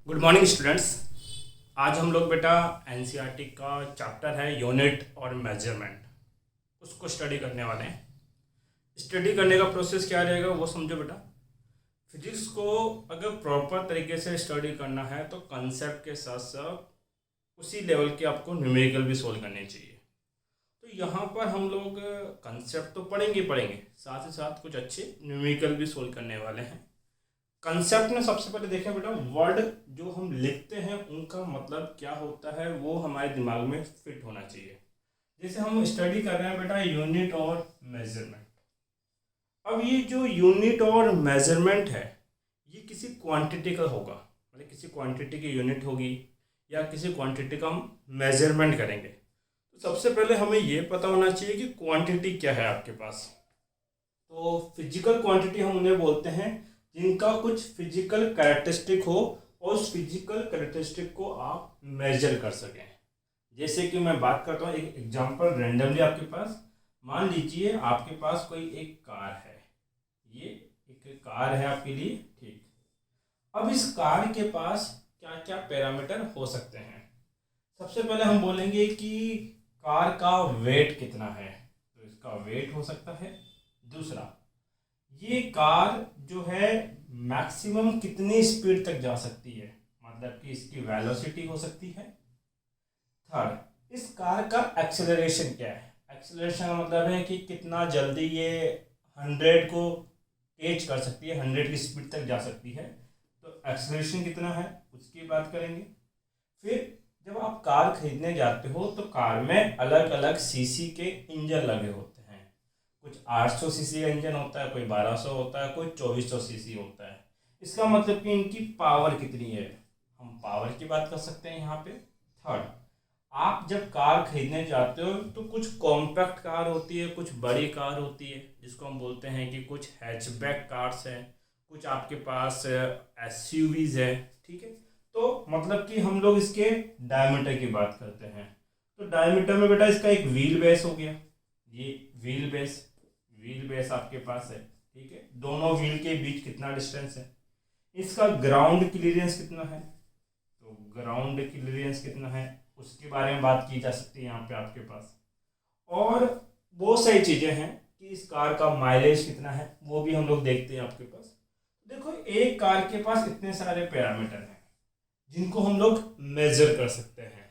Good morning students. आज हम लोग बेटा एनसीईआरटी का चैप्टर है यूनिट और मेजरमेंट, उसको स्टडी करने वाले हैं। स्टडी करने का प्रोसेस क्या रहेगा वो समझो बेटा। फिजिक्स को अगर प्रॉपर तरीके से स्टडी करना है तो कंसेप्ट के साथ साथ उसी लेवल के आपको न्यूमेरिकल भी सोल्व करने चाहिए। तो यहाँ पर हम लोग कंसेप्ट तो पढ़ेंगे, साथ ही साथ कुछ अच्छे न्यूमेरिकल भी सोल्व करने वाले हैं। कंसेप्ट में सबसे पहले देखें बेटा, वर्ड जो हम लिखते हैं उनका मतलब क्या होता है वो हमारे दिमाग में फिट होना चाहिए। जैसे हम स्टडी कर रहे हैं बेटा यूनिट और मेजरमेंट। अब ये जो यूनिट और मेजरमेंट है ये किसी क्वांटिटी का होगा, मतलब किसी क्वांटिटी की यूनिट होगी या किसी क्वांटिटी का हम मेजरमेंट करेंगे। तो सबसे पहले हमें ये पता होना चाहिए कि क्वांटिटी क्या है आपके पास। तो फिजिकल क्वांटिटी हम उन्हें बोलते हैं जिनका कुछ फिजिकल कैरेक्टरिस्टिक हो और उस फिजिकल कैरेक्टरिस्टिक को आप मेजर कर सकें। जैसे कि मैं बात करता हूँ एक एग्जांपल रेंडमली आपके पास। मान लीजिए आपके पास कोई एक कार है, ये एक कार है आपके लिए, ठीक। अब इस कार के पास क्या क्या पैरामीटर हो सकते हैं। सबसे पहले हम बोलेंगे कि कार का वेट कितना है, तो इसका वेट हो सकता है। दूसरा, ये कार जो है मैक्सिमम कितनी स्पीड तक जा सकती है, मतलब कि इसकी वेलोसिटी हो सकती है। थर्ड, इस कार का एक्सेलरेशन क्या है। एक्सेलरेशन का मतलब है कि कितना जल्दी ये 100 को टेच कर सकती है, 100 की स्पीड तक जा सकती है। तो एक्सेलरेशन कितना है उसकी बात करेंगे। फिर जब आप कार खरीदने जाते हो तो कार में अलग अलग सीसी के इंजन लगे होते हैं। कुछ 800 सीसी का इंजन होता है, कोई 1200 होता है, कोई 2400 सीसी होता है। इसका मतलब कि इनकी पावर कितनी है, हम पावर की बात कर सकते हैं यहाँ पे। थर्ड, आप जब कार खरीदने जाते हो तो कुछ कॉम्पैक्ट कार होती है, कुछ बड़ी कार होती है जिसको हम बोलते हैं कि कुछ हैचबैक कार्स हैं, कुछ आपके पास एसयूवीज है, ठीक है। तो मतलब कि हम लोग इसके डायमीटर की बात करते हैं। तो डायमीटर में बेटा इसका एक व्हील बेस हो गया, ये व्हील बेस आपके पास है, ठीक है। दोनों व्हील के बीच कितना डिस्टेंस है। इसका ग्राउंड क्लियरेंस कितना है, तो ग्राउंड क्लियरेंस कितना है उसके बारे में बात की जा सकती है यहाँ पे आपके पास। और बहुत सारी चीज़ें हैं कि इस कार का माइलेज कितना है वो भी हम लोग देखते हैं आपके पास। देखो, एक कार के पास इतने सारे पैरामीटर हैं जिनको हम लोग मेजर कर सकते हैं।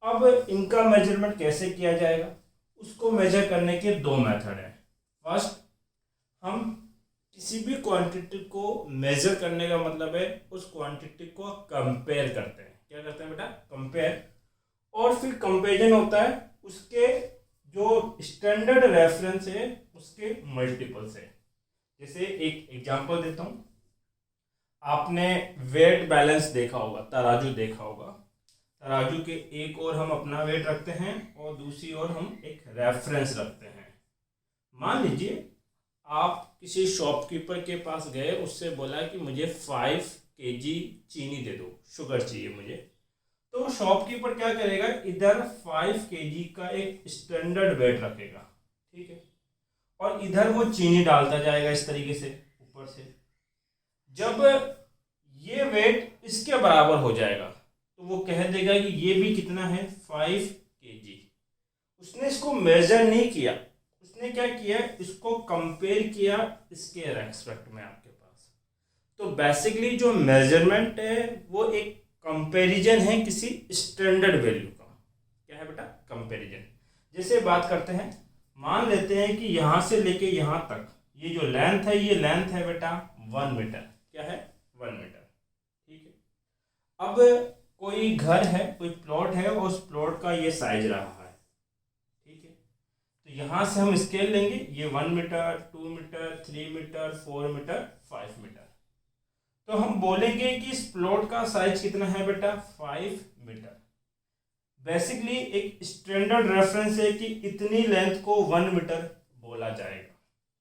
अब इनका मेजरमेंट कैसे किया जाएगा, उसको मेजर करने के दो मेथड हैं। फर्स्ट, हम किसी भी क्वांटिटी को मेजर करने का मतलब है उस क्वांटिटी को कंपेयर करते हैं। क्या करते हैं बेटा, कंपेयर। और फिर कंपेरिजन होता है उसके जो स्टैंडर्ड रेफरेंस है उसके मल्टीपल से। जैसे एक एग्जांपल देता हूँ, आपने वेट बैलेंस देखा होगा, तराजू देखा होगा। तराजू के एक ओर हम अपना वेट रखते हैं और दूसरी ओर हम एक रेफरेंस रखते हैं। मान लीजिए आप किसी शॉपकीपर के पास गए, उससे बोला कि मुझे 5 kg चीनी दे दो, शुगर चाहिए मुझे। तो शॉपकीपर क्या करेगा, इधर 5 kg का एक स्टैंडर्ड वेट रखेगा, ठीक है, और इधर वो चीनी डालता जाएगा इस तरीके से ऊपर से। जब ये वेट इसके बराबर हो जाएगा तो वो कह देगा कि ये भी कितना है, 5 kg। उसने इसको मेजर नहीं किया, उसने क्या किया, इसको कंपेयर किया इसके रेस्पेक्ट में आपके पास। तो बेसिकली जो मेजरमेंट है वो एक कंपैरिजन है किसी स्टैंडर्ड वैल्यू का। क्या है बेटा, कंपैरिजन। जैसे बात करते हैं, मान लेते हैं कि यहाँ से लेके यहाँ तक ये जो लेंथ है, ये लेंथ है बेटा 1 मीटर। क्या है, 1 मीटर, ठीक है। अब कोई घर है, कोई प्लॉट है और उस प्लॉट का ये साइज रहा है, ठीक है। तो यहाँ से हम स्केल लेंगे, ये 1 metre, 2 metre, 3 metre, 4 metre, 5 metre. तो हम बोलेंगे कि इस प्लॉट का साइज कितना है बेटा, 5 मीटर। बेसिकली एक स्टैंडर्ड रेफरेंस है कि इतनी लेंथ को 1 मीटर बोला जाएगा।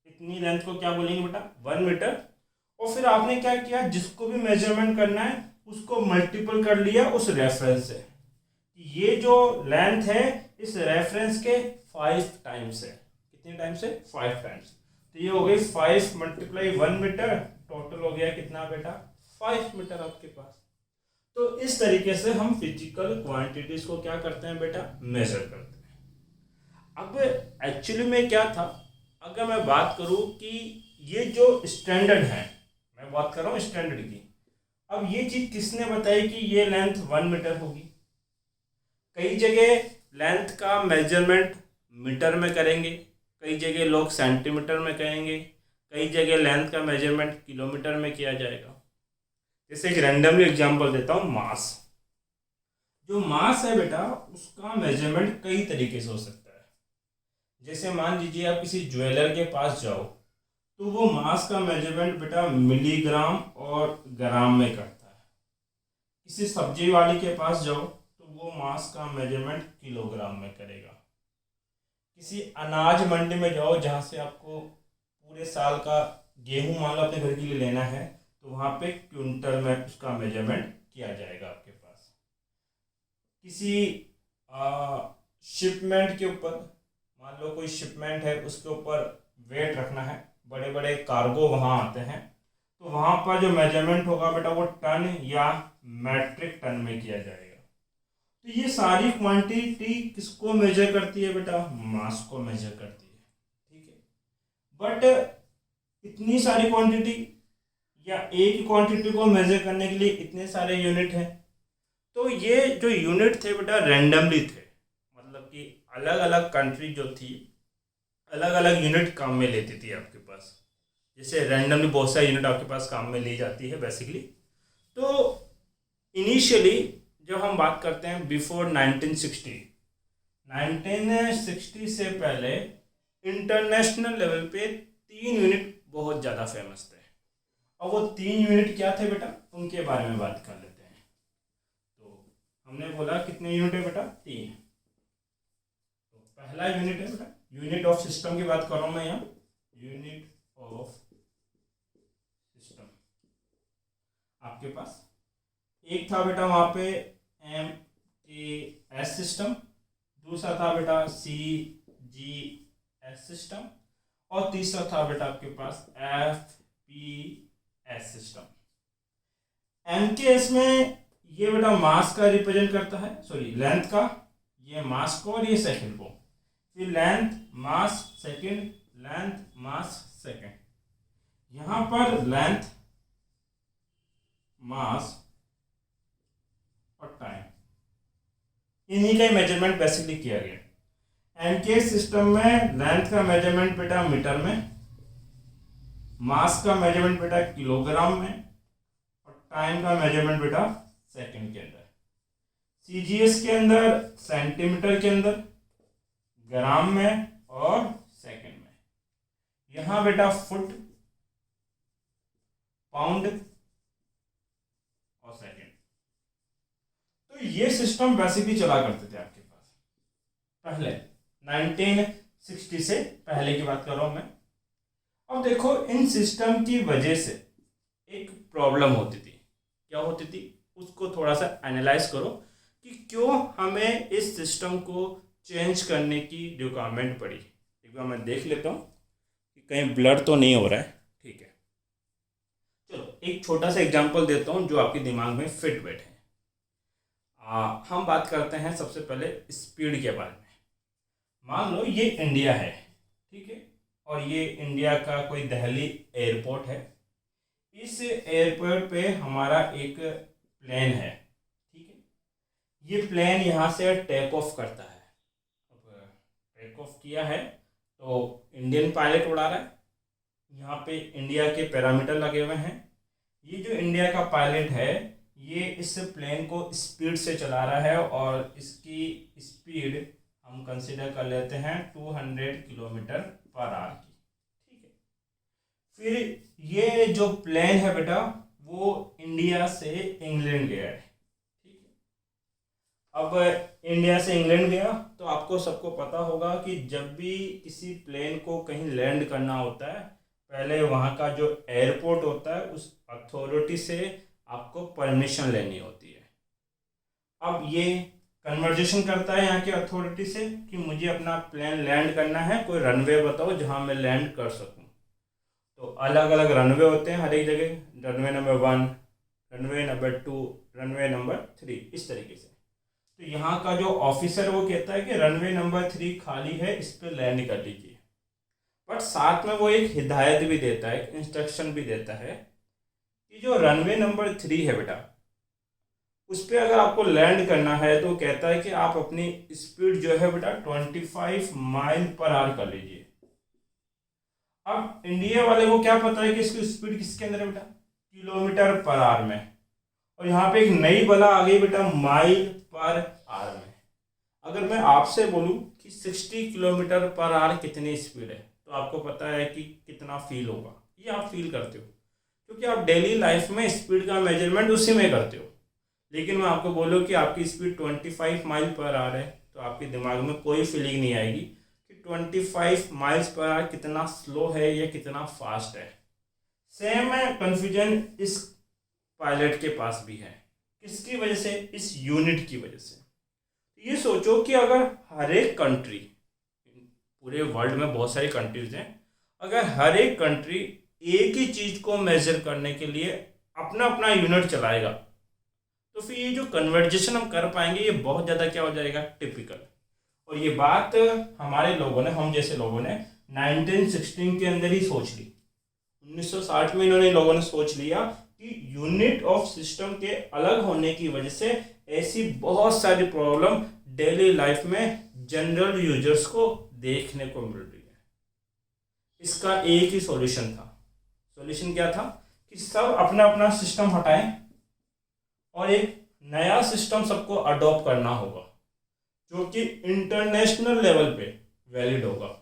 इतनी लेंथ को क्या बोलेंगे बेटा, 1 मीटर। और फिर आपने क्या किया, जिसको भी मेजरमेंट करना है उसको मल्टीपल कर लिया उस रेफरेंस से। ये जो लेंथ है इस रेफरेंस के 5 टाइम्स है। कितने टाइम्स है, 5 टाइम्स। तो ये हो गई 5 × 1 मीटर, टोटल हो गया कितना बेटा, 5 मीटर आपके पास। तो इस तरीके से हम फिजिकल क्वांटिटीज को क्या करते हैं बेटा, मेजर करते हैं। अब एक्चुअली में क्या था, अगर मैं बात करूं कि ये जो स्टैंडर्ड है, मैं बात कर रहा हूँ स्टैंडर्ड की, अब ये चीज किसने बताई कि ये लेंथ 1 मीटर होगी। कई जगह लेंथ का मेजरमेंट मीटर में करेंगे, कई जगह लोग सेंटीमीटर में कहेंगे, कई जगह लेंथ का मेजरमेंट किलोमीटर में किया जाएगा। जैसे एक रैंडमली एग्जांपल देता हूँ, मास। जो मास है बेटा उसका मेजरमेंट कई तरीके से हो सकता है। जैसे मान लीजिए आप किसी ज्वेलर के पास जाओ तो वो मास का मेजरमेंट बेटा मिलीग्राम और ग्राम में करता है। किसी सब्जी वाले के पास जाओ तो वो मास का मेजरमेंट किलोग्राम में करेगा। किसी अनाज मंडी में जाओ जहाँ से आपको पूरे साल का गेहूं मान लो अपने घर के लिए लेना है, तो वहाँ पे क्विंटल में उसका मेजरमेंट किया जाएगा आपके पास। किसी शिपमेंट के ऊपर, मान लो कोई शिपमेंट है उसके ऊपर वेट रखना है, बड़े बड़े कार्गो वहाँ आते हैं, तो वहाँ पर जो मेजरमेंट होगा बेटा वो टन या मैट्रिक टन में किया जाएगा। तो ये सारी क्वांटिटी किसको मेजर करती है बेटा, मास को मेजर करती है। ठीक है, बट इतनी सारी क्वांटिटी या एक क्वांटिटी को मेजर करने के लिए इतने सारे यूनिट हैं, तो ये जो यूनिट थे बेटा रैंडमली थे, मतलब कि अलग अलग कंट्री जो थी अलग अलग यूनिट काम में लेती थी आपके पास। जैसे रैंडमली बहुत सारी यूनिट आपके पास काम में ली जाती है बेसिकली। तो इनिशियली जब हम बात करते हैं बिफोर 1960 से पहले इंटरनेशनल लेवल पे 3 यूनिट बहुत ज़्यादा फेमस थे। और वो 3 यूनिट क्या थे बेटा, उनके बारे में बात कर लेते हैं। तो हमने बोला कितने यूनिट है बेटा, 3। तो पहला यूनिट है बेटा, यूनिट ऑफ सिस्टम की बात कर रहा हूँ मैं यहाँ, यूनिट ऑफ सिस्टम आपके पास एक था बेटा वहाँ पे MKS सिस्टम, दूसरा था बेटा CGS सिस्टम, और तीसरा था बेटा आपके पास FPS सिस्टम। MKS में ये बेटा मास का रिप्रेजेंट करता है, सॉरी लेंथ का, ये मास को और ये सेकंड को, फिर length mass second, length mass second. यहां पर लेंथ मास और टाइम इन्हीं का मेजरमेंट बेसिकली किया गया। MKS सिस्टम में लेंथ का मेजरमेंट बेटा मीटर में, मास का मेजरमेंट बेटा किलोग्राम में, और टाइम का मेजरमेंट बेटा सेकंड के अंदर। CGS के अंदर सेंटीमीटर के अंदर, ग्राम में और सेकंड में। यहां बेटा फुट, पाउंड और सेकंड। तो ये सिस्टम बेसिकली चला करते थे आपके पास पहले 1960 से पहले की बात कर रहा हूं मैं। अब देखो इन सिस्टम की वजह से एक प्रॉब्लम होती थी। क्या होती थी उसको थोड़ा सा एनालाइज करो कि क्यों हमें इस सिस्टम को चेंज करने की रिक्वायरमेंट पड़ी। एक बार मैं देख लेता हूँ कि कहीं ब्लर तो नहीं हो रहा है। ठीक है, चलो एक छोटा सा एग्जांपल देता हूँ जो आपके दिमाग में फिट बैठे। हम बात करते हैं सबसे पहले स्पीड के बारे में। मान लो ये इंडिया है, ठीक है, और ये इंडिया का कोई दिल्ली एयरपोर्ट है। इस एयरपोर्ट पे हमारा एक प्लेन है, ठीक है। ये प्लेन यहाँ से टेक ऑफ करता है। अब टेक ऑफ किया है तो इंडियन पायलट उड़ा रहा है, यहाँ पे इंडिया के पैरामीटर लगे हुए हैं। ये जो इंडिया का पायलट है ये इस प्लेन को स्पीड से चला रहा है और इसकी स्पीड हम कंसीडर कर लेते हैं 200 किलोमीटर पर आवर की, ठीक है। फिर ये जो प्लेन है बेटा वो इंडिया से इंग्लैंड गया है, ठीक है। अब इंडिया से इंग्लैंड गया तो आपको सबको पता होगा कि जब भी किसी प्लेन को कहीं लैंड करना होता है पहले वहाँ का जो एयरपोर्ट होता है उस अथॉरिटी से आपको परमिशन लेनी होती है। अब ये कन्वर्जेशन करता है यहाँ के अथॉरिटी से कि मुझे अपना प्लेन लैंड करना है, कोई रनवे बताओ जहाँ मैं लैंड कर सकूँ। तो अलग अलग रनवे होते हैं हर एक जगह, runway number 1, runway number 2, runway number 3, इस तरीके से। तो यहाँ का जो ऑफिसर वो कहता है कि रनवे नंबर 3 खाली है, इस पर लैंड कर लीजिए। बट साथ में वो एक हिदायत भी देता है, एक इंस्ट्रक्शन भी देता है कि जो रनवे नंबर 3 है बेटा, उस पर अगर आपको लैंड करना है तो कहता है कि आप अपनी स्पीड जो है बेटा 25 माइल पर आवर कर लीजिए। अब इंडिया वाले को क्या पता है कि इसकी स्पीड किसके अंदर है बेटा, किलोमीटर पर आवर में, और यहाँ पे एक नई बला आ गई बेटा माइल पर आवर में। अगर मैं आपसे बोलूँ कि 60 किलोमीटर पर आवर कितनी स्पीड है, तो आपको पता है कि कितना फील होगा, ये आप फील करते हो क्योंकि आप डेली लाइफ में स्पीड का मेजरमेंट उसी में करते हो। लेकिन मैं आपको बोलूँ कि आपकी स्पीड 25 माइल पर आवर है, तो आपके दिमाग में कोई फीलिंग नहीं आएगी कि 25 माइल्स पर आवर कितना स्लो है या कितना फास्ट है। सेम है कन्फ्यूजन इस पायलट के पास भी है। किसकी वजह से? इस यूनिट की वजह से। ये सोचो कि अगर हर एक कंट्री, पूरे वर्ल्ड में बहुत सारी कंट्रीज हैं, अगर हर एक कंट्री एक ही चीज़ को मेजर करने के लिए अपना अपना यूनिट चलाएगा, तो फिर ये जो कन्वर्जेशन हम कर पाएंगे ये बहुत ज़्यादा क्या हो जाएगा, टिपिकल। और ये बात हमारे लोगों ने, हम जैसे लोगों ने 1916 के अंदर ही सोच ली। 1960 में इन्होंने लोगों ने सोच लिया कि यूनिट ऑफ सिस्टम के अलग होने की वजह से ऐसी बहुत सारी प्रॉब्लम डेली लाइफ में जनरल यूजर्स को देखने को मिल रही है। इसका एक ही सॉल्यूशन था। सॉल्यूशन क्या था कि सब अपना अपना सिस्टम हटाएं और एक नया सिस्टम सबको अडॉप्ट करना होगा जो कि इंटरनेशनल लेवल पे वैलिड होगा।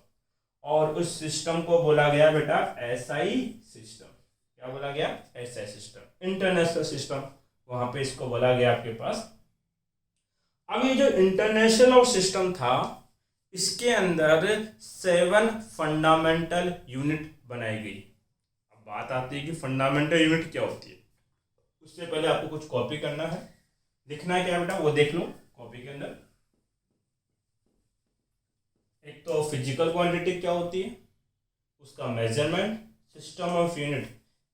और उस सिस्टम को बोला गया बेटा एसआई सिस्टम। क्या बोला गया? एसआई सिस्टम, इंटरनेशनल सिस्टम, वहां पे इसको बोला गया आपके पास। अब ये जो इंटरनेशनल सिस्टम था, इसके अंदर 7 फंडामेंटल यूनिट बनाई गई। अब बात आती है कि फंडामेंटल यूनिट क्या होती है। उससे पहले आपको कुछ कॉपी करना है, लिखना है क्या बेटा, वो देख लो कॉपी के अंदर। एक तो फिजिकल क्वांटिटी क्या होती है, उसका मेजरमेंट, सिस्टम ऑफ यूनिट।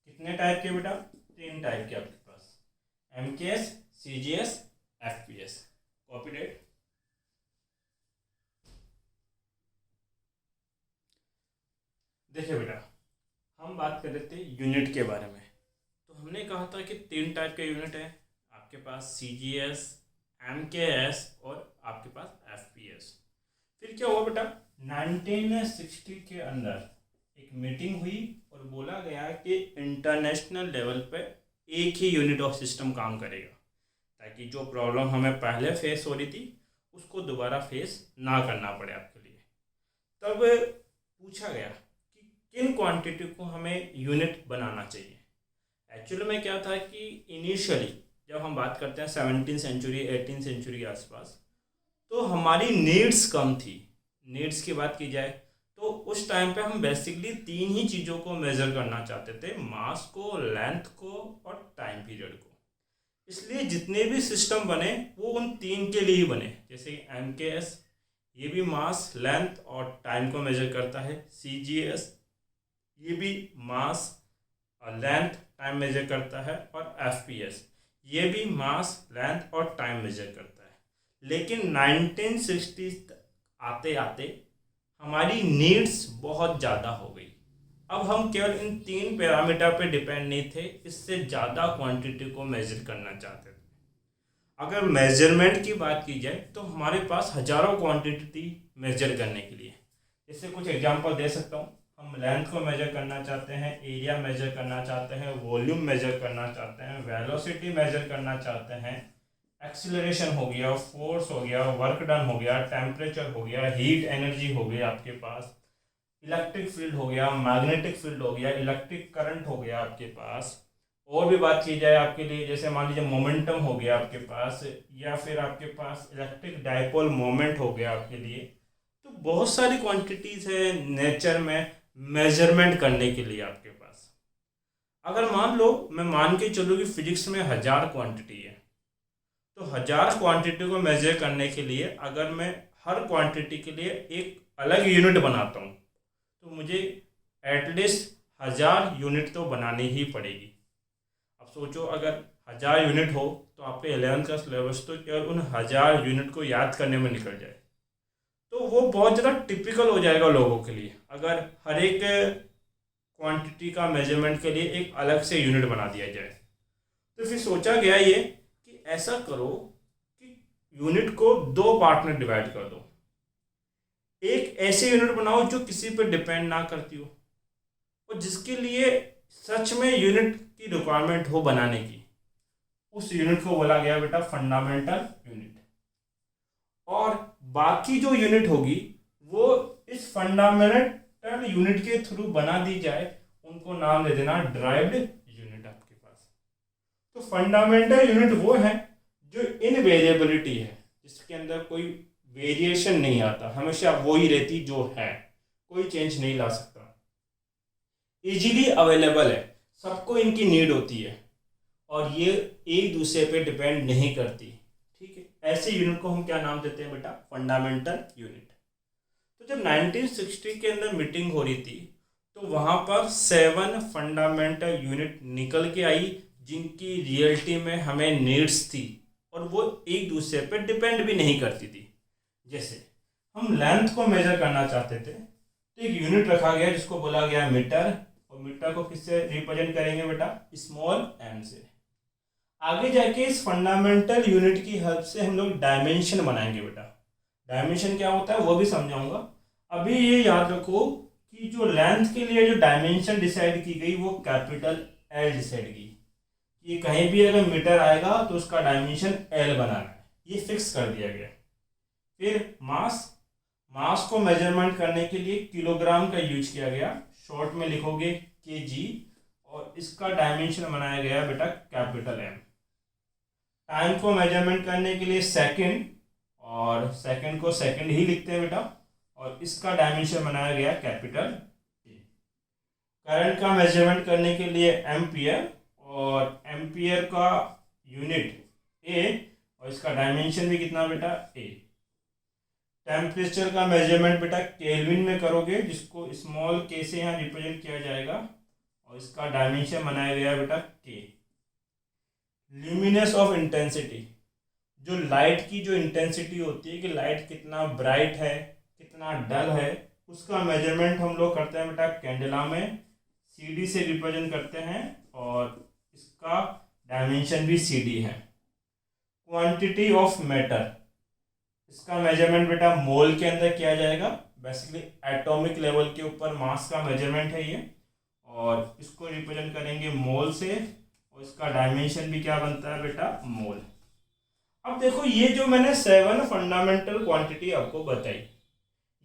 कितने टाइप के बेटा? 3 टाइप के आपके पास, MKS, CGS, FPS. Copy date. देखिए बेटा, हम बात कर रहे थे यूनिट के बारे में, तो हमने कहा था कि 3 टाइप के यूनिट है आपके पास, सीजीएस, एमकेएस और आपके पास एफपीएस। फिर क्या हुआ बेटा, 1960 के अंदर एक मीटिंग हुई और बोला गया कि इंटरनेशनल लेवल पे एक ही यूनिट ऑफ सिस्टम काम करेगा, ताकि जो प्रॉब्लम हमें पहले फेस हो रही थी उसको दोबारा फेस ना करना पड़े आपके लिए। तब पूछा गया कि किन क्वांटिटी को हमें यूनिट बनाना चाहिए। एक्चुअली में क्या था कि इनिशियली जब हम बात करते हैं 17वीं सेंचुरी 18वीं सेंचुरी के आसपास, तो हमारी नीड्स कम थी। नीड्स की बात की जाए तो उस टाइम पे हम बेसिकली 3 ही चीज़ों को मेज़र करना चाहते थे, मास को, लेंथ को और टाइम पीरियड को। इसलिए जितने भी सिस्टम बने वो उन 3 के लिए ही बने। जैसे एमकेएस, ये भी मास, लेंथ और टाइम को मेज़र करता है। सीजीएस, ये भी मास और लेंथ, टाइम मेज़र करता है। और एफपीएस, ये भी मास, लेंथ और टाइम मेज़र करता है। लेकिन 1960 आते आते हमारी नीड्स बहुत ज़्यादा हो गई। अब हम केवल इन 3 पैरामीटर पे डिपेंड नहीं थे, इससे ज़्यादा क्वांटिटी को मेज़र करना चाहते थे। अगर मेजरमेंट की बात की जाए तो हमारे पास हज़ारों क्वांटिटी थी मेजर करने के लिए। जैसे कुछ एग्जांपल दे सकता हूँ। हम लेंथ को मेजर करना चाहते हैं, एरिया मेजर करना चाहते हैं, वॉल्यूम मेजर करना चाहते हैं, वेलोसिटी मेजर करना चाहते हैं, एक्सीलरेशन हो गया, फोर्स हो गया, वर्क डन हो गया, टेम्परेचर हो गया, हीट एनर्जी हो गया आपके पास, इलेक्ट्रिक फील्ड हो गया, मैग्नेटिक फील्ड हो गया, इलेक्ट्रिक करंट हो गया आपके पास। और भी बात की जाए आपके लिए, जैसे मान लीजिए मोमेंटम हो गया आपके पास, या फिर आपके पास इलेक्ट्रिक डाइपोल मोमेंट हो गया आपके लिए। तो बहुत सारी क्वांटिटीज़ है नेचर में मेजरमेंट करने के लिए आपके पास। अगर मान लो मैं मान के चलूँ कि फिजिक्स में 1000 क्वांटिटी है, तो 1000 क्वांटिटी को मेजर करने के लिए अगर मैं हर क्वांटिटी के लिए एक अलग यूनिट बनाता हूँ तो मुझे एटलीस्ट 1000 यूनिट तो बनानी ही पड़ेगी। अब सोचो, अगर 1000 यूनिट हो तो आपके 11th का सिलेबस तो केवल उन 1000 यूनिट को याद करने में निकल जाए, तो वो बहुत ज़्यादा टिपिकल हो जाएगा लोगों के लिए। अगर हर एक क्वांटिटी का मेजरमेंट के लिए एक अलग से यूनिट बना दिया जाए, तो फिर सोचा गया ये कि ऐसा करो कि यूनिट को 2 पार्ट में डिवाइड कर दो। एक ऐसे यूनिट बनाओ जो किसी पर डिपेंड ना करती हो और जिसके लिए सच में यूनिट की रिक्वायरमेंट हो बनाने की, उस यूनिट को बोला गया बेटा फंडामेंटल यूनिट। और बाकी जो यूनिट होगी वो इस फंडामेंटल यूनिट के थ्रू बना दी जाए, उनको नाम दे देना डिराइव्ड यूनिट आपके पास। तो फंडामेंटल यूनिट वो है जो इनवेरिएबिलिटी है, जिसके अंदर कोई वेरिएशन नहीं आता, हमेशा वो ही रहती जो है, कोई चेंज नहीं ला सकता, इजीली अवेलेबल है, सबको इनकी नीड होती है और ये एक दूसरे पे डिपेंड नहीं करती। ठीक है, ऐसे यूनिट को हम क्या नाम देते हैं बेटा? Fundamental unit. तो जब 1960 के अंदर मीटिंग हो रही थी तो वहाँ पर 7 फंडामेंटल यूनिट निकल के आई जिनकी रियलिटी में हमें नीड्स थी और वो एक दूसरे पे डिपेंड भी नहीं करती थी। जैसे हम लेंथ को मेजर करना चाहते थे तो एक यूनिट रखा गया जिसको बोला गया मीटर, और मीटर को किससे रिप्रेजेंट करेंगे बेटा? स्मॉल m से। आगे जाके इस फंडामेंटल यूनिट की हेल्प से हम लोग डायमेंशन बनाएंगे बेटा। डायमेंशन क्या होता है वो भी समझाऊंगा। अभी ये याद रखो कि जो लेंथ के लिए जो डायमेंशन डिसाइड की गई वो कैपिटल L डिसाइड की, ये कहीं भी अगर मीटर आएगा तो उसका डायमेंशन L बनाना है, ये फिक्स कर दिया गया। फिर मास को मेजरमेंट करने के लिए किलोग्राम का यूज किया गया, शॉर्ट में लिखोगे kg, और इसका डायमेंशन बनाया गया बेटा कैपिटल M। टाइम को मेजरमेंट करने के लिए सेकंड, और सेकंड को सेकंड ही लिखते हैं बेटा, और इसका डायमेंशन बनाया गया कैपिटल A। करंट का मेजरमेंट करने के लिए एम्पियर, और एम्पियर का यूनिट A, और इसका डायमेंशन भी कितना बेटा? A। टेम्परेचर का मेजरमेंट बेटा केल्विन में करोगे, जिसको स्मॉल k से यहाँ रिप्रेजेंट किया जाएगा, और इसका डायमेंशन बनाया गया बेटा K। ल्यूमिनेंस ऑफ इंटेंसिटी, जो लाइट की जो इंटेंसिटी होती है कि लाइट कितना ब्राइट है कितना डल है, उसका मेजरमेंट हम लोग करते हैं बेटा कैंडेला में, CD से रिप्रेजेंट करते हैं, और इसका डायमेंशन भी CD है। क्वांटिटी ऑफ मैटर, इसका मेजरमेंट बेटा मोल के अंदर किया जाएगा, बेसिकली एटॉमिक लेवल के ऊपर मास का मेजरमेंट है ये, और इसको रिप्रेजेंट करेंगे मोल से, और इसका डायमेंशन भी क्या बनता है बेटा? मोल। अब देखो ये जो मैंने 7 फंडामेंटल क्वांटिटी आपको बताई,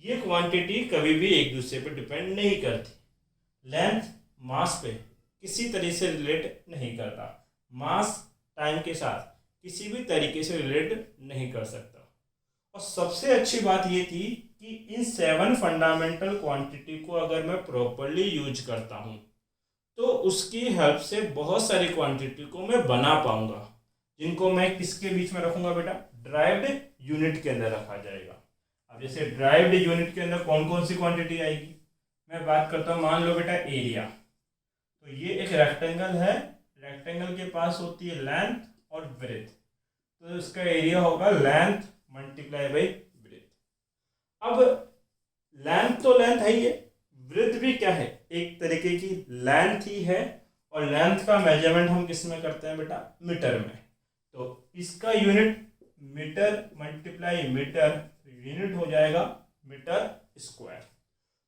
ये क्वांटिटी कभी भी एक दूसरे पर डिपेंड नहीं करती। लेंथ मास पे किसी तरीके से रिलेट नहीं करता, मास टाइम के साथ किसी भी तरीके से रिलेट नहीं कर सकता। और सबसे अच्छी बात ये थी कि इन 7 फंडामेंटल क्वांटिटी को अगर मैं प्रॉपरली यूज करता हूँ तो उसकी हेल्प से बहुत सारी क्वांटिटी को मैं बना पाऊंगा, जिनको मैं किसके बीच में रखूंगा बेटा? डिराइव्ड यूनिट के अंदर रखा जाएगा। अब जैसे डिराइव्ड यूनिट के अंदर कौन कौन सी क्वांटिटी आएगी, मैं बात करता हूँ, मान लो बेटा एरिया। तो ये एक रेक्टेंगल है, रेक्टेंगल के पास होती है लेंथ और ब्रेथ, तो इसका एरिया होगा लेंथ मल्टीप्लाई बाई ब्रेथ। अब लेंथ तो लेंथ है ही है, ब्रेथ भी क्या है? एक तरीके की लेंथ ही है, और लेंथ का मेजरमेंट हम किस में करते हैं बेटा? मीटर में। तो इसका unit metre multiply metre, unit हो जाएगा मीटर स्क्वायर।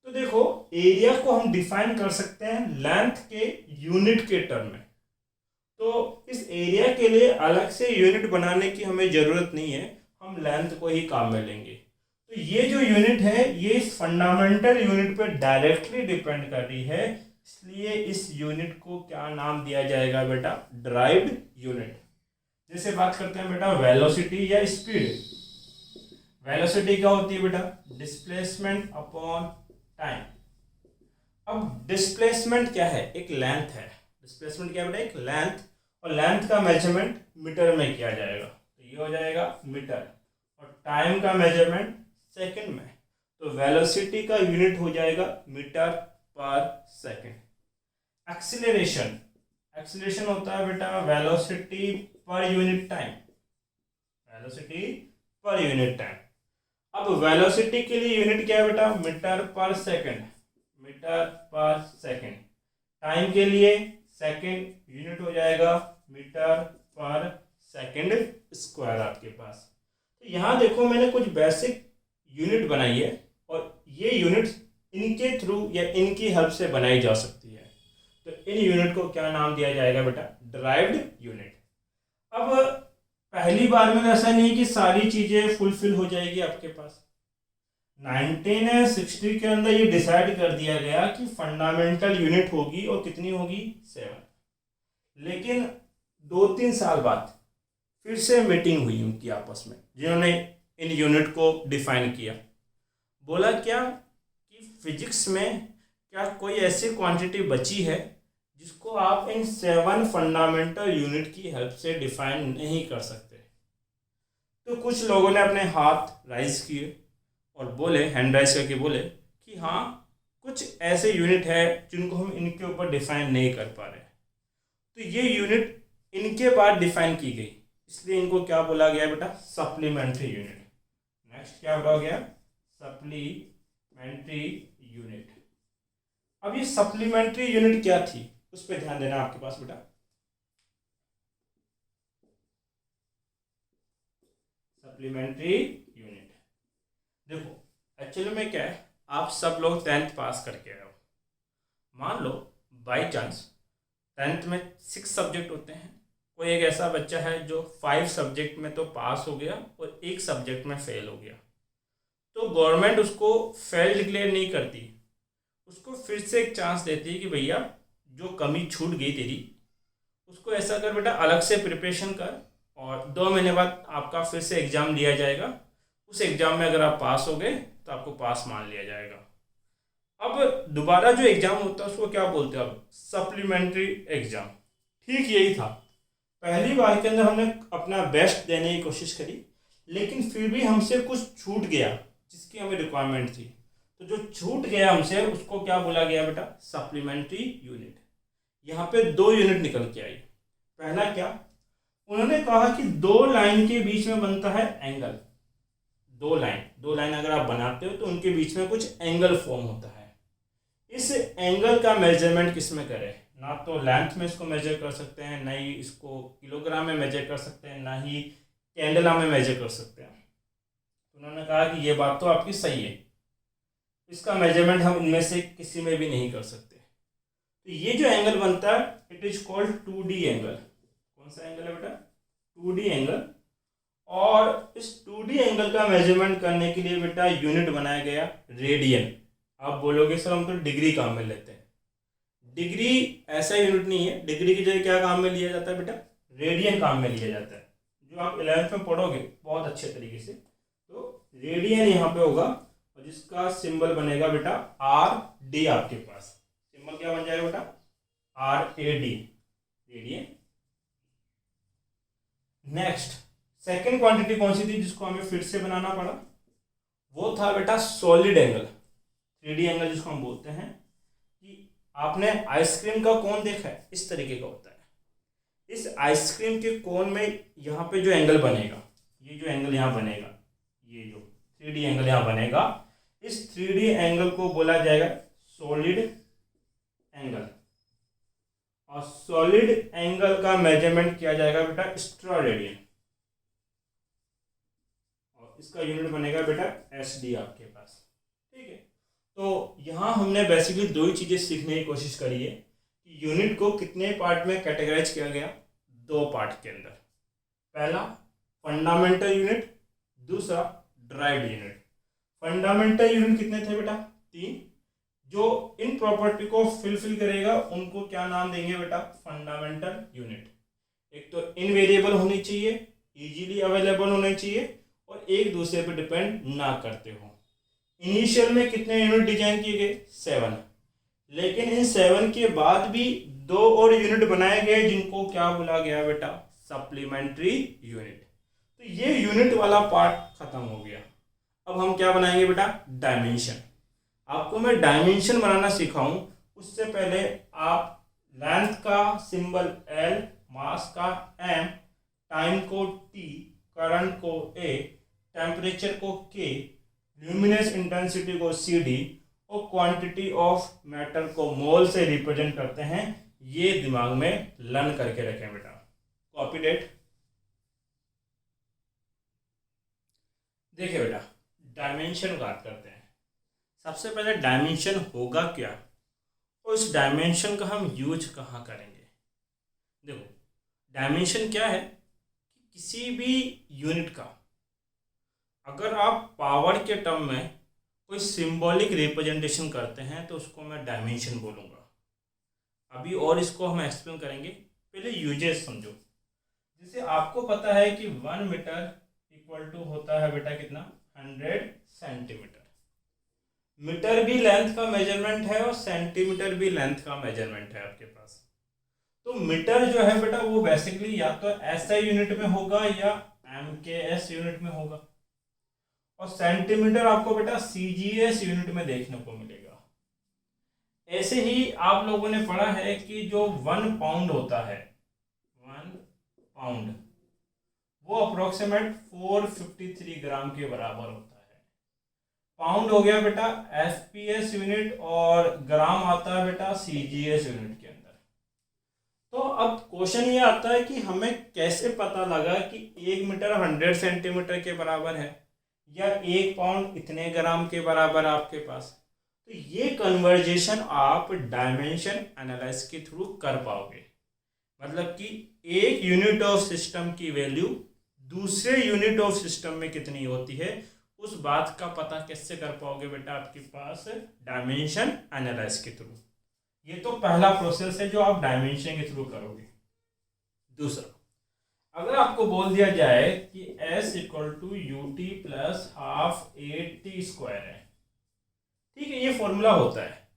तो देखो एरिया को हम डिफाइन कर सकते हैं लेंथ के यूनिट के टर्म में, तो इस एरिया के लिए अलग से यूनिट बनाने की हमें ज़रूरत नहीं है, हम लेंथ को ही काम में लेंगे। तो ये जो यूनिट है ये इस फंडामेंटल यूनिट पर डायरेक्टली डिपेंड कर रही है, इसलिए इस यूनिट को क्या नाम दिया जाएगा बेटा? Derived unit. जैसे बात करते हैं बेटा वेलोसिटी या स्पीड। वेलोसिटी क्या होती है बेटा? Displacement upon time. अब डिस्प्लेसमेंट क्या है? एक लेंथ है। डिस्प्लेसमेंट क्या बेटा? एक लेंथ, और लेंथ का मेजरमेंट मीटर में किया जाएगा, तो ये हो जाएगा मीटर, और टाइम का मेजरमेंट सेकंड में, तो वेलोसिटी का यूनिट हो जाएगा metre per second. Acceleration, acceleration होता है बेटा velocity per unit time, velocity per unit time. अब वेलोसिटी के लिए यूनिट क्या है बेटा, metre per second, metre per second. Time के लिए सेकंड यूनिट हो जाएगा मीटर पर सेकंड स्क्वायर आपके पास। तो यहाँ देखो मैंने कुछ बेसिक यूनिट बनाई है और ये यूनिट इनके थ्रू या इनकी हेल्प से बनाई जा सकती है। तो इन यूनिट को क्या नाम दिया जाएगा बेटा, डिराइव्ड यूनिट। अब पहली बार में ऐसा नहीं कि सारी चीजें फुलफिल हो जाएगी आपके पास। 1960 के अंदर ये डिसाइड कर दिया गया कि फंडामेंटल यूनिट होगी और कितनी होगी, 7। लेकिन 2-3 साल बाद फिर से मीटिंग हुई उनकी आपस में, जिन्होंने इन यूनिट को डिफाइन किया। बोला क्या कि फिजिक्स में क्या कोई ऐसी क्वांटिटी बची है जिसको आप इन 7 फंडामेंटल यूनिट की हेल्प से डिफाइन नहीं कर सकते। तो कुछ लोगों ने अपने हाथ राइज किए और बोले, हैंड राइज करके बोले कि हाँ कुछ ऐसे यूनिट है जिनको हम इनके ऊपर डिफाइन नहीं कर पा रहे। तो ये यूनिट इनके बाद डिफाइन की गई, इसलिए इनको क्या बोला गया बेटा, सप्लीमेंट्री यूनिट। नेक्स्ट क्या बोला गया, सप्लीमेंट्री यूनिट। अब ये सप्लीमेंट्री यूनिट क्या थी उस पर ध्यान देना आपके पास बेटा। सप्लीमेंट्री यूनिट देखो एक्चुअली में क्या है, आप सब लोग 10th पास करके आए हो। मान लो बाई चांस 10th में 6 सब्जेक्ट होते हैं, कोई एक ऐसा बच्चा है जो 5 सब्जेक्ट में तो पास हो गया और 1 सब्जेक्ट में फेल हो गया। तो गवर्नमेंट उसको फेल डिक्लेयर नहीं करती, उसको फिर से एक चांस देती है कि भैया जो कमी छूट गई तेरी उसको ऐसा कर बेटा, अलग से प्रिपरेशन कर और 2 महीने बाद आपका फिर से एग्ज़ाम लिया जाएगा। उस एग्ज़ाम में अगर आप पास हो गए तो आपको पास मान लिया जाएगा। अब दोबारा जो एग्ज़ाम होता है उसको क्या बोलते हैं, अब सप्लीमेंट्री एग्ज़ाम। ठीक यही था, पहली बार के अंदर हमने अपना बेस्ट देने की कोशिश करी, लेकिन फिर भी हमसे कुछ छूट गया जिसकी हमें रिक्वायरमेंट थी। तो जो छूट गया हमसे उसको क्या बोला गया बेटा, सप्लीमेंट्री यूनिट। यहाँ पे 2 यूनिट निकल के आई। पहला क्या, उन्होंने कहा कि 2 लाइन के बीच में बनता है एंगल। 2 लाइन अगर आप बनाते हो तो उनके बीच में कुछ एंगल फॉर्म होता है। इस एंगल का मेजरमेंट किस में करें, ना तो लेंथ में इसको मेजर कर सकते हैं, ना ही इसको किलोग्राम में मेजर कर सकते हैं, ना ही कैंडला में मेजर कर सकते हैं। उन्होंने कहा कि ये बात तो आपकी सही है, इसका मेजरमेंट हम इनमें से किसी में भी नहीं कर सकते। तो ये जो एंगल बनता है it is called 2D angle. कौन सा एंगल है बेटा, 2D एंगल। और इस 2D एंगल का मेजरमेंट करने के लिए बेटा यूनिट बनाया गया रेडियन। आप बोलोगे सर हम तो डिग्री काम में लेते हैं, डिग्री ऐसा यूनिट नहीं है। डिग्री की जगह क्या काम में लिया जाता है बेटा, रेडियन काम में लिया जाता है, जो आप 11th में पढ़ोगे बहुत अच्छे तरीके से। तो रेडियन यहाँ पे होगा और जिसका सिंबल बनेगा बेटा RD। आपके पास सिंबल क्या बन जाएगा बेटा, RAD, radian. Next second quantity कौन सी थी जिसको हमें फिर से बनाना पड़ा, वो था बेटा सॉलिड एंगल, 3D एंगल जिसको हम बोलते हैं। कि आपने आइसक्रीम का कोन देखा है, इस तरीके का होता है। इस आइसक्रीम के कोन में यहाँ पे जो एंगल बनेगा, ये जो एंगल यहाँ बनेगा, ये जो 3D एंगल यहाँ बनेगा, इस 3D एंगल को बोला जाएगा सॉलिड एंगल। और सॉलिड एंगल का मेजरमेंट किया जाएगा बेटा एक्स्ट्रा रेडियन, और इसका यूनिट बनेगा बेटा SD आपके पास। ठीक है, तो यहाँ हमने बेसिकली 2 ही चीज़ें सीखने की कोशिश करी है कि यूनिट को कितने पार्ट में कैटेगराइज किया गया, 2 पार्ट के अंदर। पहला फंडामेंटल यूनिट, दूसरा डिराइव्ड यूनिट। फंडामेंटल यूनिट कितने थे बेटा, 3। जो इन प्रॉपर्टी को फिल करेगा उनको क्या नाम देंगे बेटा, फंडामेंटल यूनिट। एक तो इनवेरिएबल होनी चाहिए, इजीली अवेलेबल होने चाहिए और एक दूसरे पर डिपेंड ना करते हो। इनिशियल में कितने यूनिट डिजाइन किए गए, 7। लेकिन इन 7 के बाद भी 2 और यूनिट बनाए गए जिनको क्या बोला गया बेटा, सप्लीमेंट्री यूनिट। तो ये यूनिट वाला पार्ट खत्म हो गया। अब हम क्या बनाएंगे बेटा, डायमेंशन। आपको मैं डायमेंशन बनाना सिखाऊं उससे पहले आप लेंथ का सिंबल L, मास का M, टाइम को T, करंट को A, टेम्परेचर को K, ल्यूमिनस इंटेंसिटी को CD और क्वांटिटी ऑफ मैटर को मोल से रिप्रेजेंट करते हैं। ये दिमाग में लर्न करके रखें बेटा। Copy date. देखिए बेटा, डायमेंशन बात करते हैं। सबसे पहले डायमेंशन होगा क्या और उस डायमेंशन का हम यूज कहाँ करेंगे। देखो, डायमेंशन क्या है कि किसी भी यूनिट का अगर आप पावर के टर्म में कोई सिंबॉलिक रिप्रेजेंटेशन करते हैं तो उसको मैं डायमेंशन बोलूँगा। अभी और इसको हम एक्सप्लेन करेंगे, पहले यूजेस समझो। जैसे आपको पता है कि 1 मीटर इक्वल टू होता है बेटा कितना, 100 सेंटीमीटर। मीटर भी लेंथ का मेजरमेंट है और सेंटीमीटर भी लेंथ का मेजरमेंट है आपके पास। तो मीटर जो है बेटा वो बेसिकली या तो SI यूनिट में होगा या MKS यूनिट में होगा, और सेंटीमीटर आपको बेटा CGS यूनिट में देखने को मिलेगा। ऐसे ही आप लोगों ने पढ़ा है कि जो 1 पाउंड होता है, 1 पाउंड वो अप्रोक्सीमेट 453 ग्राम के बराबर होता है। पाउंड हो गया बेटा FPS यूनिट और ग्राम आता है बेटा CGS यूनिट के अंदर। तो अब क्वेश्चन ये आता है कि हमें कैसे पता लगा कि 1 मीटर 100 सेंटीमीटर के बराबर है या 1 पाउंड इतने ग्राम के बराबर आपके पास। तो ये कन्वर्जेशन आप डायमेंशन एनालिसिस के थ्रू कर पाओगे। मतलब कि एक यूनिट ऑफ सिस्टम की वैल्यू दूसरे यूनिट ऑफ सिस्टम में कितनी होती है, उस बात का पता कैसे कर पाओगे बेटा आपके पास डायमेंशन एनालिसिस के थ्रू। ये तो पहला प्रोसेस है जो आप डायमेंशन के थ्रू करोगे। दूसरा, अगर आपको बोल दिया जाए कि S equal to UT plus half 8T square है, ठीक है, ये फॉर्मूला होता है।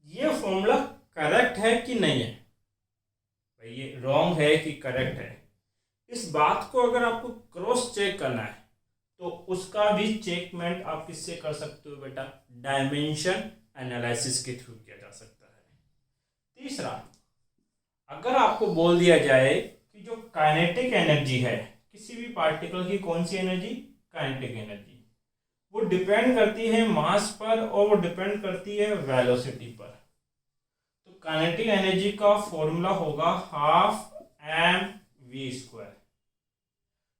ये फॉर्मूला करेक्ट है कि नहीं है भाई, ये रॉन्ग है कि करेक्ट है, इस बात को अगर आपको क्रॉस चेक करना है तो उसका भी चेकमेंट आप किससे कर सकते हो बेटा, डायमेंशन एनालिसिस के थ्रू किया जा सकता है। तीसरा, अगर आपको बोल दिया जाए कि जो काइनेटिक एनर्जी है किसी भी पार्टिकल की, कौन सी एनर्जी, काइनेटिक एनर्जी, वो डिपेंड करती है मास पर और वो डिपेंड करती है वेलोसिटी पर। तो काइनेटिक एनर्जी का फॉर्मूला होगा हाफ mv²।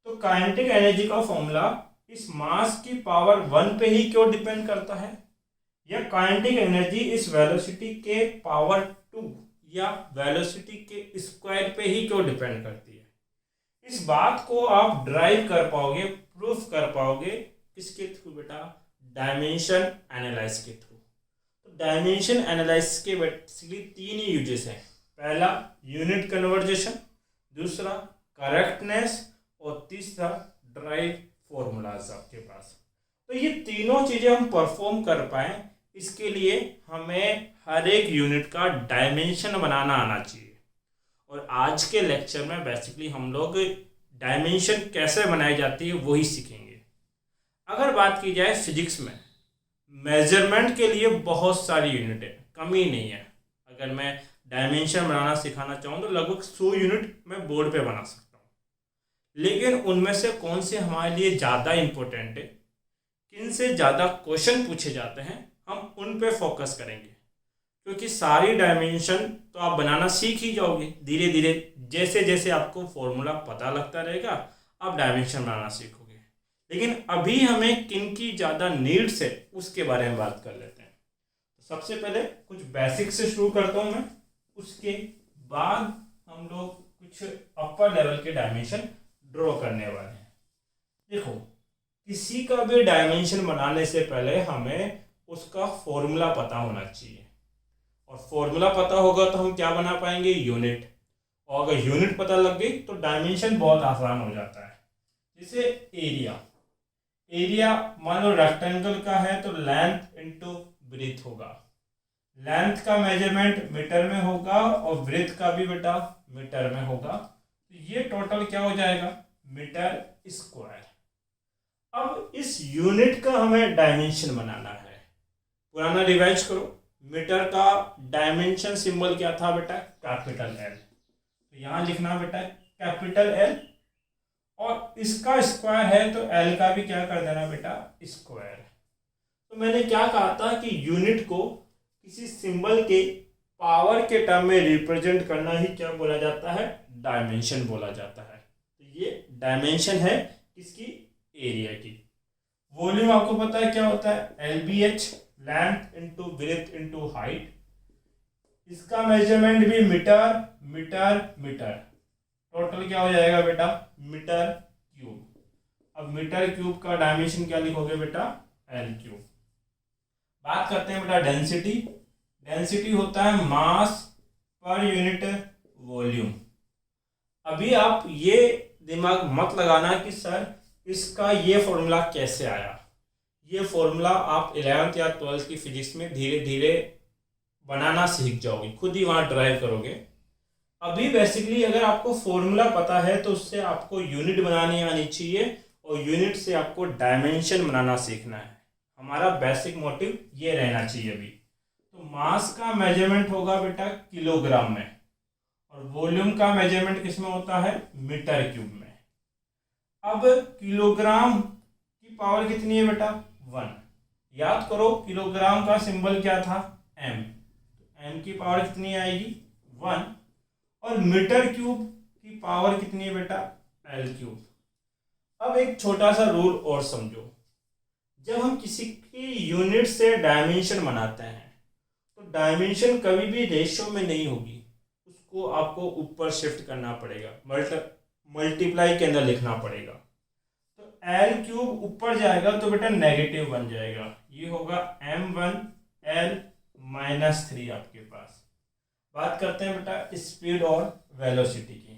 तो काइनेटिक एनर्जी का फॉर्मूला इस मास की पावर 1 पे ही क्यों डिपेंड करता है, या काइनेटिक एनर्जी इस वेलोसिटी के पावर 2 या वेलोसिटी के स्क्वायर पे ही क्यों डिपेंड करती है। इस बात को आप ड्राइव कर पाओगे, प्रूफ कर पाओगे किसके थ्रू बेटा, डायमेंशन एनालिसिस के थ्रू। तो डायमेंशन एनालिसिस के बेसिकली 3 ही यूजेस हैं। पहला यूनिट कन्वर्जेशन, दूसरा करेक्टनेस और तीसरा ड्राइव फॉर्मूलाज आपके पास। तो ये तीनों चीजें हम परफॉर्म कर पाए, इसके लिए हमें हर एक यूनिट का डायमेंशन बनाना आना चाहिए। और आज के लेक्चर में बेसिकली हम लोग डायमेंशन कैसे बनाई जाती है वही सीखेंगे। अगर बात की जाए फिजिक्स में, मेजरमेंट के लिए बहुत सारी यूनिट है, कमी नहीं है। अगर मैं डायमेंशन बनाना सिखाना चाहूँ तो लगभग 100 यूनिट मैं बोर्ड पे बना सकता हूँ, लेकिन उनमें से कौन से हमारे लिए ज़्यादा इम्पोर्टेंट है, किन से ज़्यादा क्वेश्चन पूछे जाते हैं, हम उन पे फोकस करेंगे। क्योंकि सारी डायमेंशन तो आप बनाना सीख ही जाओगे धीरे धीरे, जैसे जैसे आपको फॉर्मूला पता लगता रहेगा आप डायमेंशन बनाना सीखोगे। लेकिन अभी हमें किन की ज़्यादा नीड्स है उसके बारे में बात कर लेते हैं। तो सबसे पहले कुछ बेसिक से शुरू करता हूँ मैं, उसके बाद हम लोग कुछ अपर लेवल के डायमेंशन ड्रॉ करने वाले हैं। देखो, किसी का भी डायमेंशन बनाने से पहले हमें उसका फॉर्मूला पता होना चाहिए, और फॉर्मूला पता होगा तो हम क्या बना पाएंगे, यूनिट। और अगर यूनिट पता लग गई तो डायमेंशन बहुत आसान हो जाता है। जैसे एरिया मान लो रेक्टेंगल का है तो लेंथ इनटू ब्रेथ होगा। लेंथ का मेजरमेंट मीटर में होगा और ब्रेथ का भी बेटा मीटर में होगा। तो ये टोटल क्या हो जाएगा, मीटर स्क्वायर। अब इस यूनिट का हमें डायमेंशन बनाना है। पुराना रिवाइज करो, मीटर का डायमेंशन सिंबल क्या था बेटा, कैपिटल एल। तो यहाँ लिखना बेटा कैपिटल एल, और इसका स्क्वायर है तो एल का भी क्या कर देना बेटा, स्क्वायर। तो मैंने क्या कहा था कि यूनिट को किसी सिंबल के पावर के टर्म में रिप्रेजेंट करना ही क्या बोला जाता है, डायमेंशन बोला जाता है। तो ये डायमेंशन है किसकी, एरिया की। वॉल्यूम आपको पता है क्या होता है, LBH, length into breadth into height. इसका मेजरमेंट भी मीटर मीटर मीटर, टोटल क्या हो जाएगा बेटा, मीटर क्यूब। अब मीटर क्यूब का डायमेंशन क्या लिखोगे बेटा, L क्यूब। बात करते हैं बेटा डेंसिटी। डेंसिटी होता है मास पर यूनिट वॉल्यूम। अभी आप ये दिमाग मत लगाना कि सर इसका ये फॉर्मूला कैसे आया। ये फॉर्मूला आप 11th या 12th की फिजिक्स में धीरे धीरे बनाना सीख जाओगे, खुद ही वहाँ ड्राइव करोगे। अभी बेसिकली अगर आपको फॉर्मूला पता है तो उससे आपको यूनिट बनानी आनी चाहिए, और यूनिट से आपको डायमेंशन बनाना सीखना है। हमारा बेसिक मोटिव ये रहना चाहिए अभी। तो मास का मेजरमेंट होगा बेटा किलोग्राम में, और वॉल्यूम का मेजरमेंट किस में होता है, मीटर क्यूब में। अब किलोग्राम की पावर कितनी है बेटा, 1। याद करो किलोग्राम का सिंबल क्या था, m। तो m की पावर कितनी आएगी, 1। और मीटर क्यूब की पावर कितनी है बेटा, L क्यूब। अब एक छोटा सा रूल और समझो, जब हम किसी की यूनिट से डायमेंशन बनाते हैं तो डायमेंशन कभी भी रेशियो में नहीं होगी, उसको आपको ऊपर शिफ्ट करना पड़ेगा, मल्टीप्लाई के अंदर लिखना पड़ेगा। तो L क्यूब ऊपर जाएगा तो बेटा नेगेटिव बन जाएगा, ये होगा m1L -3 आपके पास। बात करते हैं बेटा स्पीड और वेलोसिटी की।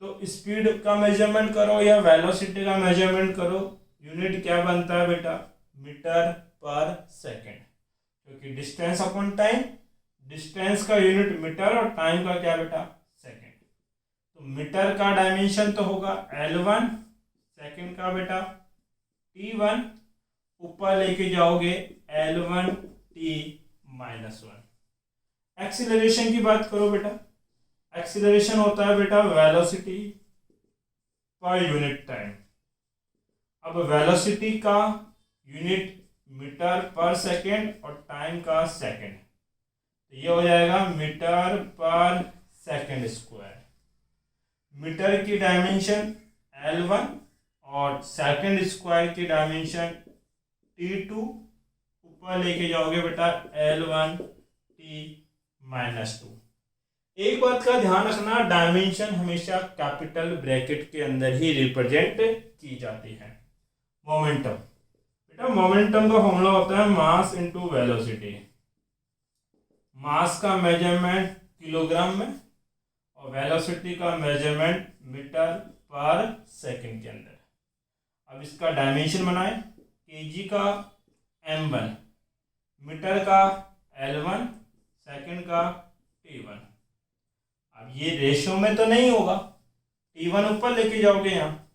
तो स्पीड का मेजरमेंट करो या वेलोसिटी का मेजरमेंट करो, यूनिट क्या बनता है बेटा, मीटर पर सेकेंड, क्योंकि डिस्टेंस अपॉन टाइम, डिस्टेंस का यूनिट मीटर और टाइम का क्या बेटा, सेकेंड। तो मीटर का डायमेंशन तो होगा L1, सेकेंड का बेटा T1, ऊपर लेके जाओगे L1T-1। एक्सीलरेशन की बात करो बेटा, एक्सीलरेशन होता है बेटा वेलोसिटी पर यूनिट टाइम। अब वेलोसिटी का यूनिट मीटर पर सेकेंड और टाइम का सेकेंड, तो ये हो जाएगा मीटर पर सेकेंड स्क्वायर। मीटर की डायमेंशन L1 और सेकेंड स्क्वायर की डायमेंशन T2, ऊपर लेके जाओगे बेटा L1T-2। एक बात का ध्यान रखना, डायमेंशन हमेशा कैपिटल ब्रैकेट के अंदर ही रिप्रेजेंट की जाती है। मोमेंटम बेटा, मोमेंटम का फॉर्मूला होता है मास इनटू वेलोसिटी। मास का मेजरमेंट किलोग्राम में और वेलोसिटी का मेजरमेंट मीटर पर सेकंड के अंदर। अब इसका डायमेंशन बनाए, केजी का m1, मीटर का L1, सेकंड का T1। अब ये रेशियो में तो नहीं होगा, T1 ऊपर लेके जाओगे यहाँ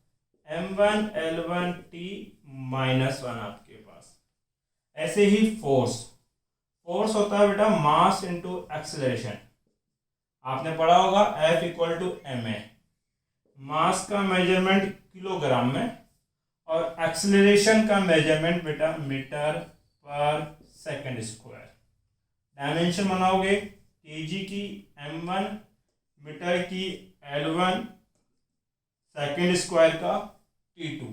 m1 L1 T-1 आपके पास। ऐसे ही फोर्स, फोर्स होता है बेटा मास इनटू एक्सेलरेशन। आपने पढ़ा होगा F = ma। मास का मेजरमेंट किलोग्राम में और एक्सेलरेशन का मेजरमेंट बेटा metre per second square. Dimension बनाओगे, केजी की m1, मीटर की L1, सेकंड स्क्वायर का T2।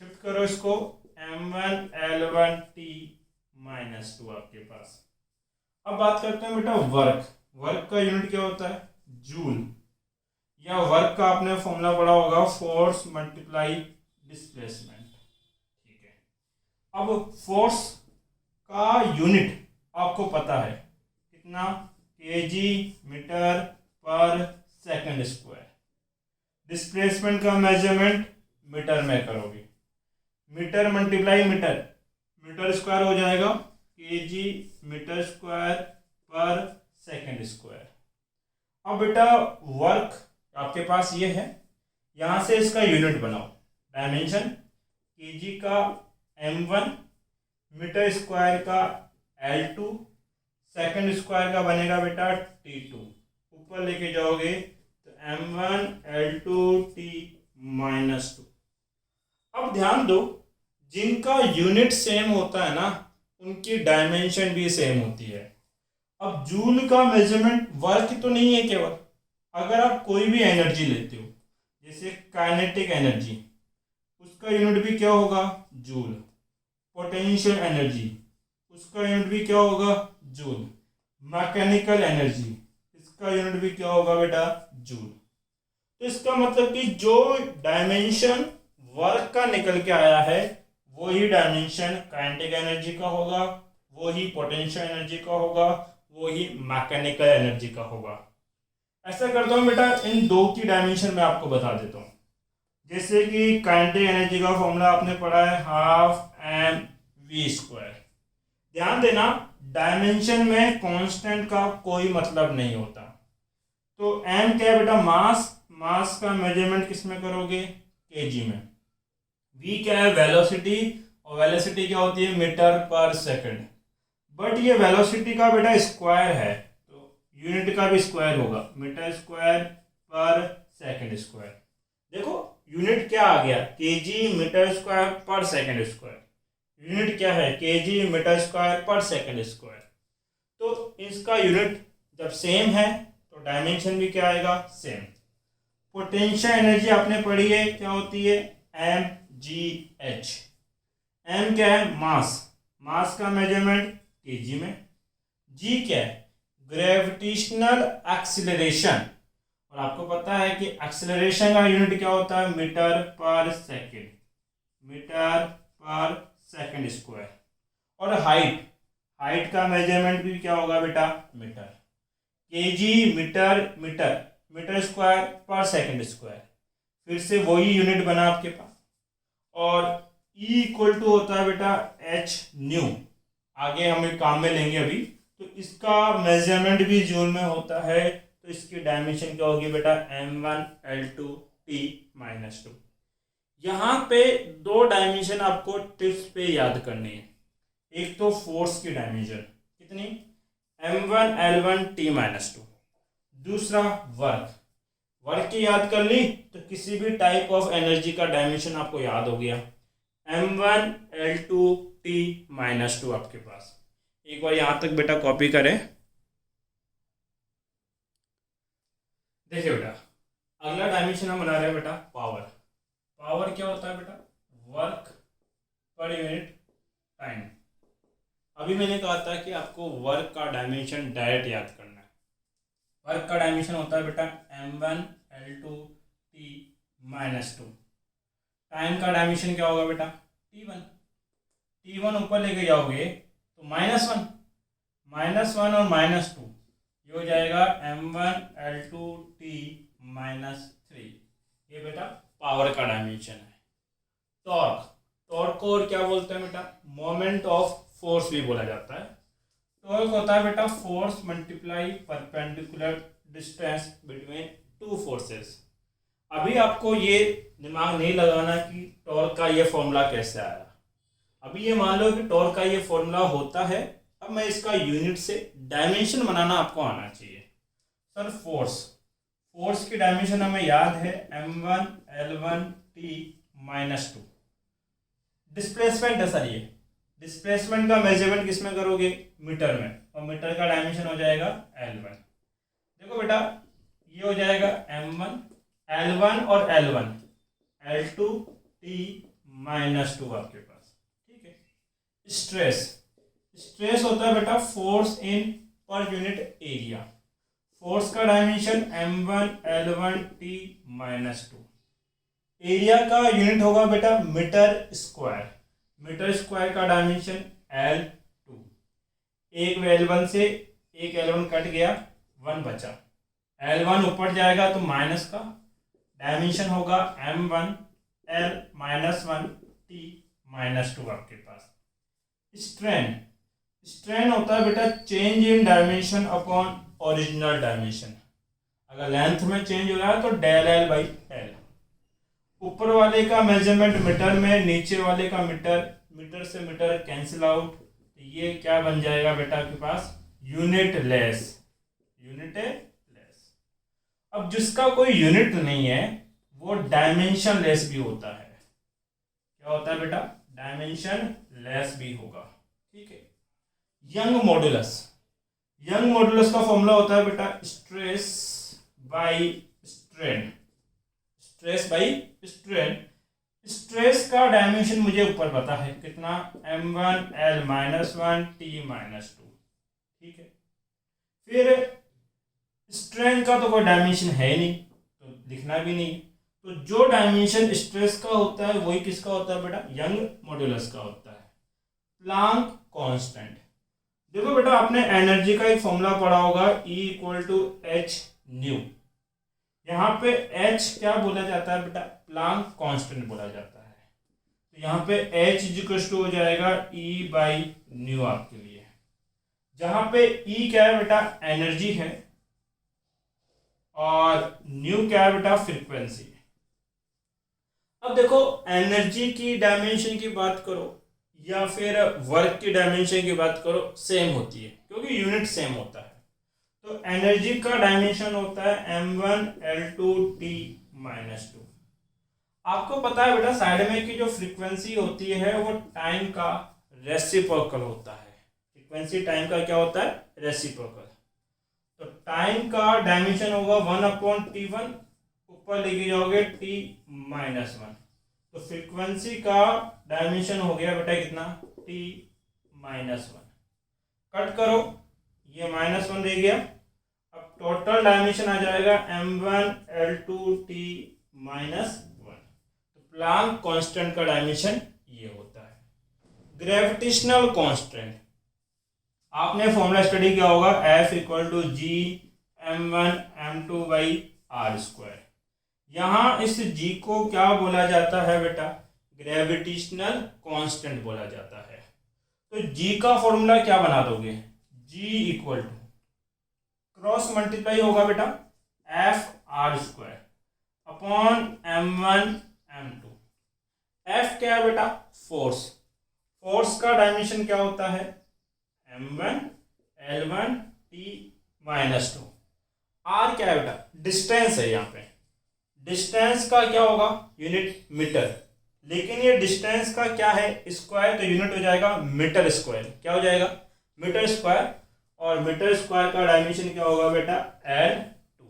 शिफ्ट करो इसको m1 L1 T-2 आपके पास। अब बात करते हैं बेटा वर्क। वर्क का यूनिट क्या होता है, जूल, या वर्क का आपने फॉर्मूला पढ़ा होगा फोर्स मल्टीप्लाई डिस्प्लेसमेंट। ठीक है, अब फोर्स का यूनिट आपको पता है कितना, KG metre per second square. Displacement का मेजरमेंट मीटर में करोगे, metre multiply metre, metre square हो जाएगा KG metre square per second square. अब बेटा वर्क आपके पास ये है, यहाँ से इसका यूनिट बनाओ। डायमेंशन केजी का m1, मीटर स्क्वायर का L2, सेकंड स्क्वायर का बनेगा बेटा T2, ऊपर लेके जाओगे तो M1 L2 T माइनस 2। अब ध्यान दो, जिनका यूनिट सेम होता है ना उनकी डायमेंशन भी सेम होती है। अब जूल का मेजरमेंट वर्क तो नहीं है केवल, अगर आप कोई भी एनर्जी लेते हो जैसे काइनेटिक एनर्जी, उसका यूनिट भी क्या होगा जूल। पोटेंशियल एनर्जी, उसका यूनिट भी क्या होगा जूल। मैकेनिकल एनर्जी, इसका यूनिट भी क्या होगा बेटा जूल। तो इसका मतलब कि जो डायमेंशन वर्क का निकल के आया है वही डायमेंशन काइनेटिक एनर्जी का होगा, वही पोटेंशियल एनर्जी का होगा, वही मैकेनिकल एनर्जी का होगा। ऐसा करता हूँ बेटा, इन दो की डायमेंशन मैं आपको बता देता हूँ। जैसे कि काइनेटिक एनर्जी का फॉर्मूला आपने पढ़ा है ½ mv²। ध्यान देना, डायमेंशन में कांस्टेंट का कोई मतलब नहीं होता। तो m क्या है बेटा मास का मेजरमेंट किस में करोगे kg में। v क्या है वेलोसिटी, और वेलोसिटी क्या होती है मीटर पर सेकंड। बट ये वेलोसिटी का बेटा स्क्वायर है तो यूनिट का भी स्क्वायर होगा, metre square per second square. देखो यूनिट क्या आ गया KG metre square per second square. Unit क्या है KG metre square per second square. तो इसका यूनिट जब सेम है तो डायमेंशन भी क्या आएगा सेम। पोटेंशियल एनर्जी आपने पढ़ी है क्या होती है mgh। m क्या है मास का मेजरमेंट केजी में। g क्या है ग्रेविटेशनल एक्सीलरेशन, और आपको पता है कि एक्सीलरेशन का यूनिट क्या होता है मीटर पर सेकंड स्क्वायर। और हाइट का मेजरमेंट भी क्या होगा बेटा metre. KG metre square per second square, फिर से वही यूनिट बना आपके पास। और E इक्वल टू होता है बेटा h न्यू, आगे हम एक काम में लेंगे अभी। तो इसका मेजरमेंट भी जूल में होता है, तो इसकी डायमेंशन क्या होगी बेटा M1 L2 T माइनस 2। यहाँ पे दो डायमेंशन आपको टिप्स पे याद करनी है। एक तो फोर्स की डायमेंशन कितनी M1 L1 T माइनस 2, दूसरा वर्क की याद कर ली तो किसी भी टाइप ऑफ एनर्जी का डायमेंशन आपको याद हो गया M1 L2 T माइनस 2 आपके पास। एक बार यहाँ तक बेटा कॉपी करें। देखिए बेटा अगला डायमेंशन हम बना रहे हैं बेटा पावर क्या होता है बेटा वर्क पर यूनिट टाइम। अभी मैंने कहा था कि आपको वर्क का डायमेंशन डायरेक्ट याद करना है। वर्क का डायमेंशन होता है बेटा M1 L2 T minus 2। Time का डायमेंशन क्या होगा बेटा T1 ऊपर लेके जाओगे तो -1 और -2 ये हो जाएगा M1 L2 T माइनस 3। ये बेटा पावर का डायमेंशन है। टॉर्क को और क्या बोलते हैं बेटा मोमेंट ऑफ फोर्स भी बोला जाता है। टॉर्क होता है बेटा force multiply perpendicular distance between two forces. अभी आपको ये दिमाग नहीं लगाना कि टॉर्क का ये फॉर्मूला कैसे आया। अभी ये मान लो कि टॉर्क का ये फॉर्मूला होता है, अब मैं इसका यूनिट से डायमेंशन बनाना आपको आना चाहिए। सर फोर्स की डायमेंशन हमें याद है M1 L1 T minus 2। Displacement है सर, ये डिस्प्लेसमेंट का मेजरमेंट किस में करोगे मीटर में, और मीटर का डायमेंशन हो जाएगा L1। देखो बेटा ये हो जाएगा M1 L1 और L1 L2 T माइनस 2 आपके पास। ठीक है। स्ट्रेस होता है बेटा फोर्स इन पर यूनिट एरिया। फोर्स का dimension M1 L1 T minus 2। Area का यूनिट होगा बेटा मीटर स्क्वायर का डायमेंशन L2। एक L1 से एक L1 कट गया, 1 बचा। L1 ऊपर जाएगा तो माइनस का डायमेंशन होगा M1 L minus 1 T minus 2 आपके पास। स्ट्रेन होता है बेटा change in dimension upon original dimension. अगर लेंथ में चेंज हो रहा है तो डेल L बाई L। ऊपर वाले का मेजरमेंट मीटर में, नीचे वाले का मीटर से मीटर कैंसिल आउट, ये क्या बन जाएगा बेटा आपके पास, यूनिटलेस। अब जिसका कोई यूनिट नहीं है वो डायमेंशनलेस भी होता है। क्या होता है बेटा, डायमेंशनलेस भी होगा। ठीक है। यंग मॉडुलस का फॉर्मूला होता है बेटा स्ट्रेस बाई स्ट्रेन। स्ट्रेस का डायमेंशन मुझे ऊपर पता है कितना, m1 L-1 T-2। ठीक है। फिर स्ट्रेन का तो कोई डायमेंशन है नहीं तो लिखना भी नहीं, तो जो डायमेंशन स्ट्रेस का होता है वही किसका होता है बेटा, यंग मॉडुलस का होता है। प्लांक कांस्टेंट, देखो बेटा आपने एनर्जी का एक फॉर्मूला पढ़ा होगा, E=h/ν। यहाँ पे h क्या बोला जाता है बेटा, प्लांक कांस्टेंट बोला जाता है। तो यहाँ पे h हो जाएगा E/ν आपके लिए, जहां पे E क्या है बेटा, एनर्जी है, और न्यू क्या है बेटा, फ्रीक्वेंसी। अब देखो एनर्जी की डायमेंशन की बात करो या फिर वर्क की डायमेंशन की बात करो, सेम होती है क्योंकि यूनिट सेम होता है। तो एनर्जी का डायमेंशन होता है m1 L2 T-2। आपको पता है बेटा साइड में की जो फ्रीक्वेंसी होती है वो टाइम का रेसिप्रोकल होता है। फ्रीक्वेंसी टाइम का क्या होता है, रेसिप्रोकल। तो टाइम का डायमेंशन होगा 1/T1, ऊपर लेके जाओगे T-1। तो फ्रीक्वेंसी का डायमेंशन हो गया बेटा कितना, T-1। कट करो, ये -1 रह गया। अब टोटल डायमेंशन आ जाएगा m1 L2 T-1। तो प्लांक कांस्टेंट का डायमेंशन ये होता है। ग्रेविटेशनल कांस्टेंट आपने फॉर्मूला स्टडी किया होगा, F=G m1 m2/r²। यहां इस G को क्या बोला जाता है बेटा, ग्रेविटेशनल कांस्टेंट बोला जाता है। तो G का फॉर्मूला क्या बना दोगे, G क्रॉस मल्टीप्लाई होगा बेटा F/r² upon m1 m2। F क्या है बेटा, फोर्स का डायमेंशन क्या होता है, m1 L1 T-2। R क्या है बेटा, डिस्टेंस है, यहाँ पे डिस्टेंस का क्या होगा, यूनिट मीटर, लेकिन ये डिस्टेंस का क्या है, स्क्वायर, तो यूनिट हो जाएगा मीटर स्क्वायर। क्या हो जाएगा, मीटर स्क्वायर। और मीटर स्क्वायर का डायमेंशन क्या होगा बेटा, L2।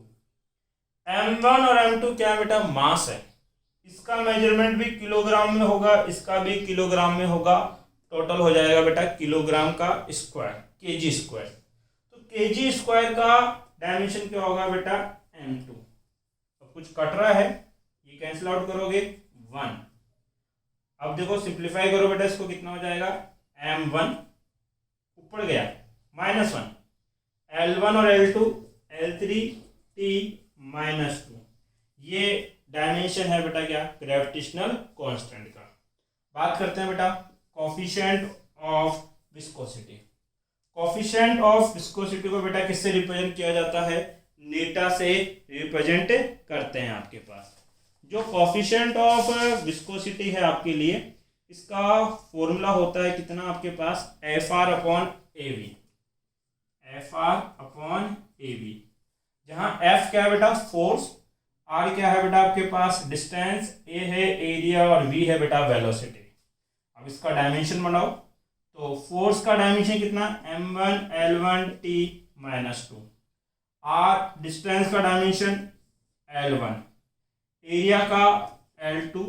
m1 और m2 क्या है बेटा, मास है। इसका मेजरमेंट भी किलोग्राम में होगा, इसका भी किलोग्राम में होगा। टोटल हो जाएगा बेटा किलोग्राम का स्क्वायर, kg स्क्वायर। तो kg स्क्वायर का डायमेंशन क्या होगा बेटा, m2। अब कुछ कट रहा है, ये कैंसिल आउट करोगे 1। अब देखो सिंप्लीफाई करो बेटा, इसको कितना हो जाएगा, m1 ऊपर गया -1, L1 और L2 L3 T-2। ये डायमेंशन है बेटा क्या, ग्रेविटेशनल कांस्टेंट का। बात करते हैं बेटा coefficient of viscosity. Coefficient of viscosity को बेटा किससे रिप्रेजेंट किया जाता है, नेटा से रिप्रेजेंट करते हैं आपके पास। जो कोफिशिएंट ऑफ विस्कोसिटी है आपके लिए, इसका फॉर्मूला होता है कितना आपके पास, FR/AB। FR/AB, जहां F क्या है बेटा, फोर्स, R क्या है बेटा आपके पास, डिस्टेंस, A है एरिया, और V है बेटा वेलोसिटी। अब इसका डायमेंशन बनाओ, तो फोर्स का डायमेंशन कितना, m1 L1 T-2। R distance का डायमेंशन L1, एरिया का L2,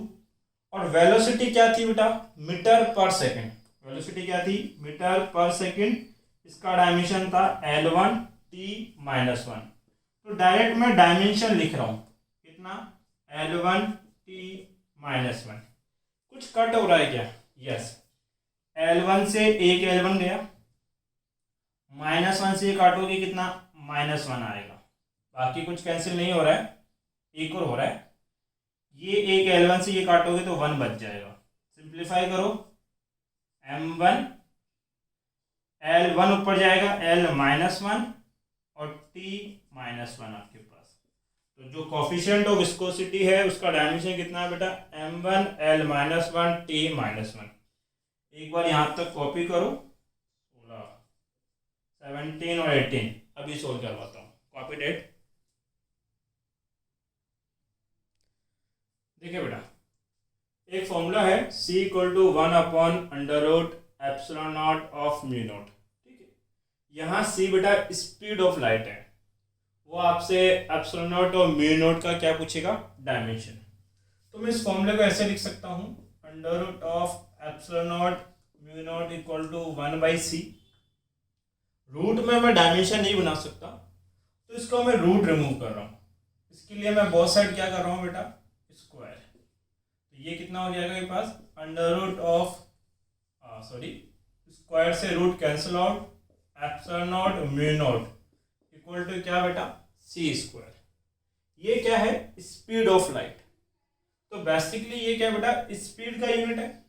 और वेलोसिटी क्या थी बेटा, मीटर पर सेकंड। वेलोसिटी क्या थी, मीटर पर सेकंड। इसका डायमेंशन था L1 T-1। तो डायरेक्ट मैं डायमेंशन लिख रहा हूं कितना, L1 T-1। कुछ कट हो रहा है क्या, यस। L1 से एक L1 गया, -1 से काटोगे कितना, -1 आएगा। बाकी कुछ कैंसिल नहीं हो रहा है, एक और हो रहा है। ये एक L1 से ये काटोगे तो 1 बच जाएगा। सिंप्लीफाई करो, m1 L1 ऊपर जाएगा, L-1 और T-1 आपके पास। तो जो कोफिशिएंट ऑफ विस्कोसिटी है उसका डायमेंशन कितना है बेटा, m1 L-1 T-1। एक बार यहां तक कॉपी करो, 17 और 18 अभी सोल्व करवाता हूँ। Copy date. देखिए बेटा, एक फॉर्मूला है C equal to 1/√ε0 of mu naught. ठीक है, यहाँ C बेटा स्पीड ऑफ लाइट है, वो आपसे ε0 और म्यू नॉट का क्या पूछेगा, डायमेंशन। तो मैं इस फॉर्मूले को ऐसे लिख सकता हूँ, √ε0 mu naught equal to 1/c। Root में मैं डायमेंशन नहीं बना सकता, तो इसको मैं रूट रिमूव कर रहा हूँ। इसके लिए मैं बोथ साइड क्या कर रहा हूँ बेटा, स्क्वायर। तो ये कितना हो जाएगा मेरे पास, स्क्वायर से root cancel out, ε0 mu naught equal to क्या बेटा, c स्क्वायर। ये क्या है, स्पीड ऑफ लाइट। तो बेसिकली ये क्या बेटा, स्पीड का यूनिट है।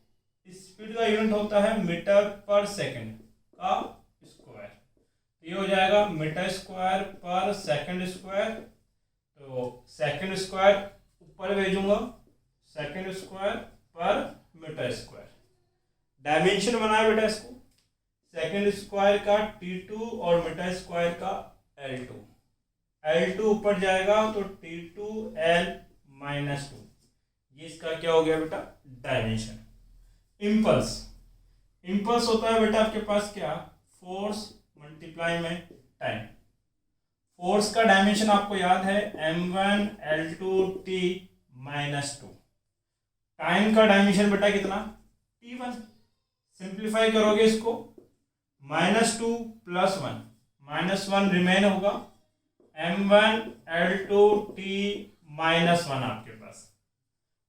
स्पीड का यूनिट होता है मीटर पर सेकंड का स्क्वायर। ये हो जाएगा metre square per second square. तो सेकंड स्क्वायर ऊपर भेजूंगा, सेकंड स्क्वायर पर मीटर स्क्वायर। डायमेंशन बनाया बेटा इसको, सेकंड स्क्वायर का T2 और मीटर स्क्वायर का L2। L2 ऊपर जाएगा तो T2 L माइनस 2। ये इसका क्या हो गया बेटा, डायमेंशन। इम्पल्स, इम्पल्स होता है बेटा आपके पास क्या, फोर्स मल्टीप्लाई में टाइम। फोर्स का डायमेंशन आपको याद है m1 L2 T minus 2। Time का डायमेंशन बेटा कितना, T1। सिंप्लीफाई करोगे इसको, -2 + 1, -1 रिमेन होगा, m1 L2 T माइनस 1 आपके पास।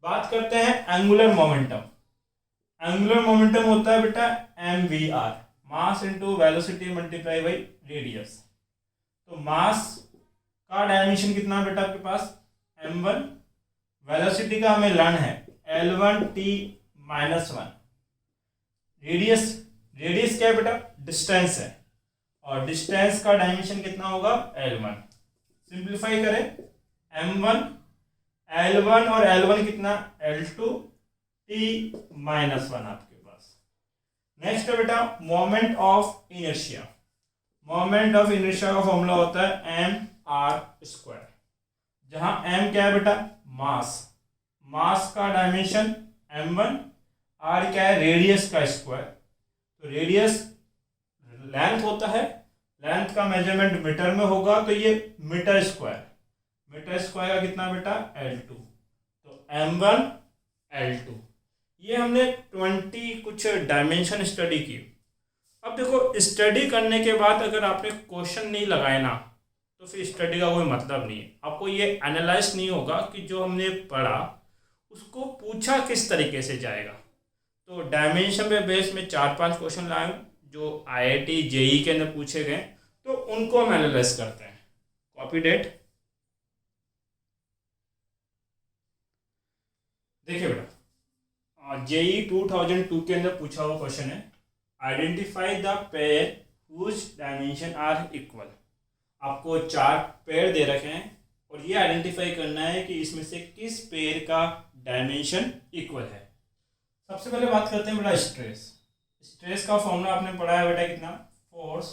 बात करते हैं एंगुलर मोमेंटम। एंगुलर मोमेंटम होता है बेटा mvr, mass into velocity multiply by radius. तो मास का डायमेंशन कितना बेटा आपके पास, m1। वेलोसिटी का हमें लर्न है L1 T minus 1। Radius, radius क्या है बेटा, डिस्टेंस है, और डिस्टेंस का डायमेंशन कितना होगा, L1। सिंप्लीफाई करें, m1 L1 और L1 कितना, L2 T माइनस 1 आपके पास। नेक्स्ट है बेटा moment of inertia. Moment of inertia का फॉर्मूला होता है mr², जहां m क्या है बेटा, मास। मास का डायमेंशन m1, r क्या है, रेडियस का स्क्वायर। तो रेडियस लेंथ होता है, लेंथ का मेजरमेंट मीटर में होगा, तो ये मीटर स्क्वायर। मीटर स्क्वायर का कितना बेटा, L2। तो m1 L2। ये हमने 20 कुछ डायमेंशन स्टडी की। अब देखो, स्टडी करने के बाद अगर आपने क्वेश्चन नहीं लगाए ना, तो फिर स्टडी का कोई मतलब नहीं है। आपको ये एनालाइज नहीं होगा कि जो हमने पढ़ा उसको पूछा किस तरीके से जाएगा। तो डायमेंशन पे बेस में 4-5 क्वेश्चन लाए जो IIT JEE के अंदर पूछे गए, तो उनको हम एनालाइज करते हैं। Copy date. देखिए बेटा, JEE 2002 के अंदर पूछा हुआ क्वेश्चन है, identify the pair whose dimension are equal. आपको 4 पेयर दे रखे हैं और ये आइडेंटिफाई करना है कि इसमें से किस पेयर का डायमेंशन इक्वल है। सबसे पहले बात करते हैं बेटा स्ट्रेस। स्ट्रेस का फॉर्मूला आपने पढ़ा है बेटा कितना, फोर्स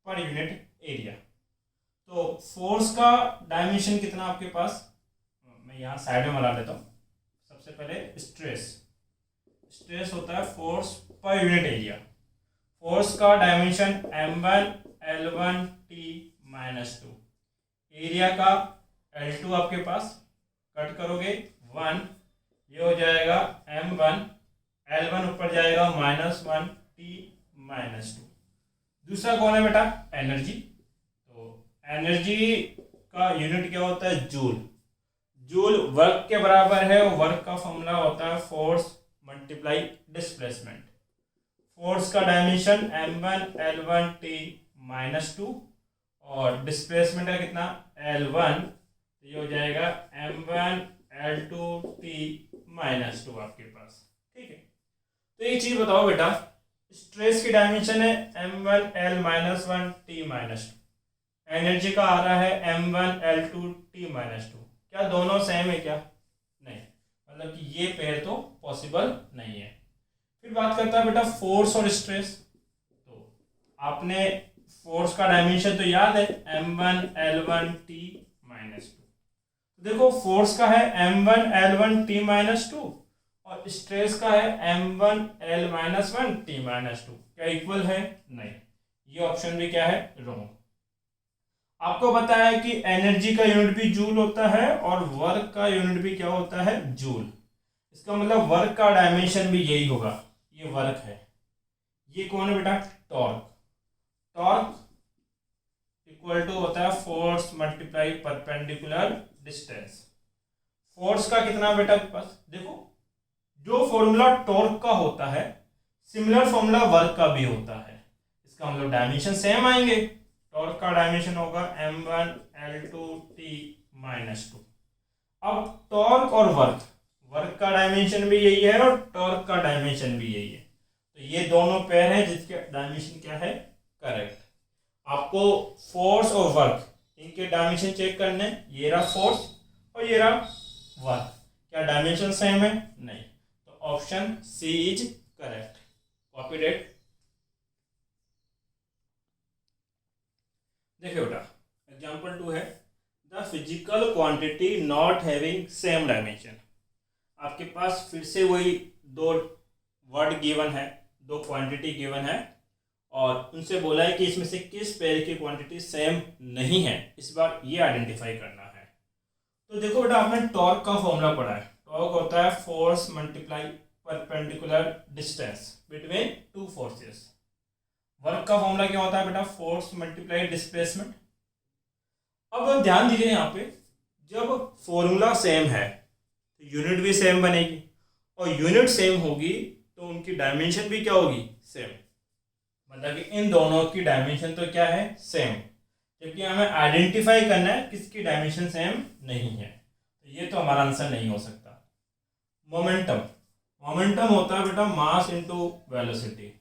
पर यूनिट एरिया। तो फोर्स का डायमेंशन कितना आपके पास, मैं यहाँ साइड में बना लेता हूँ। सबसे पहले स्ट्रेस, स्ट्रेस होता है फोर्स पर यूनिट एरिया। फोर्स का dimension m1 L1 T minus 2। Area का L2 आपके पास, कट करोगे 1, ये हो जाएगा m1, L1 ऊपर जाएगा -1 T माइनस 2। दूसरा कौन है बेटा, एनर्जी। तो एनर्जी का यूनिट क्या होता है, जूल। जूल वर्क के बराबर है, वर्क का फॉर्मूला होता है फोर्स मल्टीप्लाई डिस्प्लेसमेंट। फोर्स का dimension m1 L1 T minus 2 और डिस्प्लेसमेंट का कितना, L1। तो ये हो जाएगा m1 L2 T माइनस 2 आपके पास। ठीक है, तो एक चीज बताओ बेटा, स्ट्रेस की डायमेंशन है m1 L minus 1 T minus 2, energy का आ रहा है m1 L2 T माइनस 2। क्या दोनों सेम है क्या, नहीं, मतलब कि ये पेयर तो पॉसिबल नहीं है। फिर बात करता है बेटा फोर्स और स्ट्रेस। तो आपने फोर्स का डायमेंशन तो याद है m1 l1 t minus to. देखो फोर्स का है m1 l1 t minus to और स्ट्रेस का है m1 l minus one t minus to. क्या इक्वल है? नहीं, ये ऑप्शन भी क्या है? रॉन्ग। आपको पता है कि एनर्जी का यूनिट भी जूल होता है और वर्क का यूनिट भी क्या होता है? जूल। इसका मतलब वर्क का डायमेंशन भी यही होगा। ये वर्क है, ये कौन है बेटा? टॉर्क। टॉर्क इक्वल टू होता है force multiply perpendicular distance. Force का कितना बेटा पास? देखो जो फॉर्मूला टॉर्क का होता है सिमिलर फॉर्मूला वर्क का भी होता है। इसका मतलब डायमेंशन सेम आएंगे। टॉर्क का डायमेंशन होगा m1 l2 t minus to. अब टॉर्क और वर्क, वर्क का डायमेंशन भी यही है और टॉर्क का डायमेंशन भी यही है, तो ये दोनों पेयर हैं जिसके डायमेंशन क्या है? करेक्ट। आपको फोर्स और वर्क इनके डायमेंशन चेक करने, ये रहा फोर्स और ये रहा वर्क, क्या डायमेंशन सेम है? नहीं, तो option C is correct. Copy date. देखिए बेटा एग्जांपल 2 है the physical quantity not having same dimension. आपके पास फिर से वही दो वर्ड गिवन है, दो क्वांटिटी गिवन है और उनसे बोला है कि इसमें से किस पेयर की क्वांटिटी सेम नहीं है, इस बार ये आइडेंटिफाई करना है। तो देखो बेटा आपने टॉर्क का फॉर्मूला पढ़ा है। टॉर्क होता है force multiply perpendicular distance between two forces. Work का फॉर्मूला क्या होता है बेटा? Force multiply displacement. अब ध्यान दीजिए यहाँ पे, जब फॉर्मूला सेम है तो यूनिट भी सेम बनेगी और यूनिट सेम होगी तो उनकी डायमेंशन भी क्या होगी? सेम। मतलब कि इन दोनों की डायमेंशन तो क्या है? सेम। जबकि हमें आइडेंटिफाई करना है किसकी डायमेंशन सेम नहीं है, तो ये तो हमारा आंसर नहीं हो सकता। मोमेंटम, मोमेंटम होता है बेटा mass into velocity.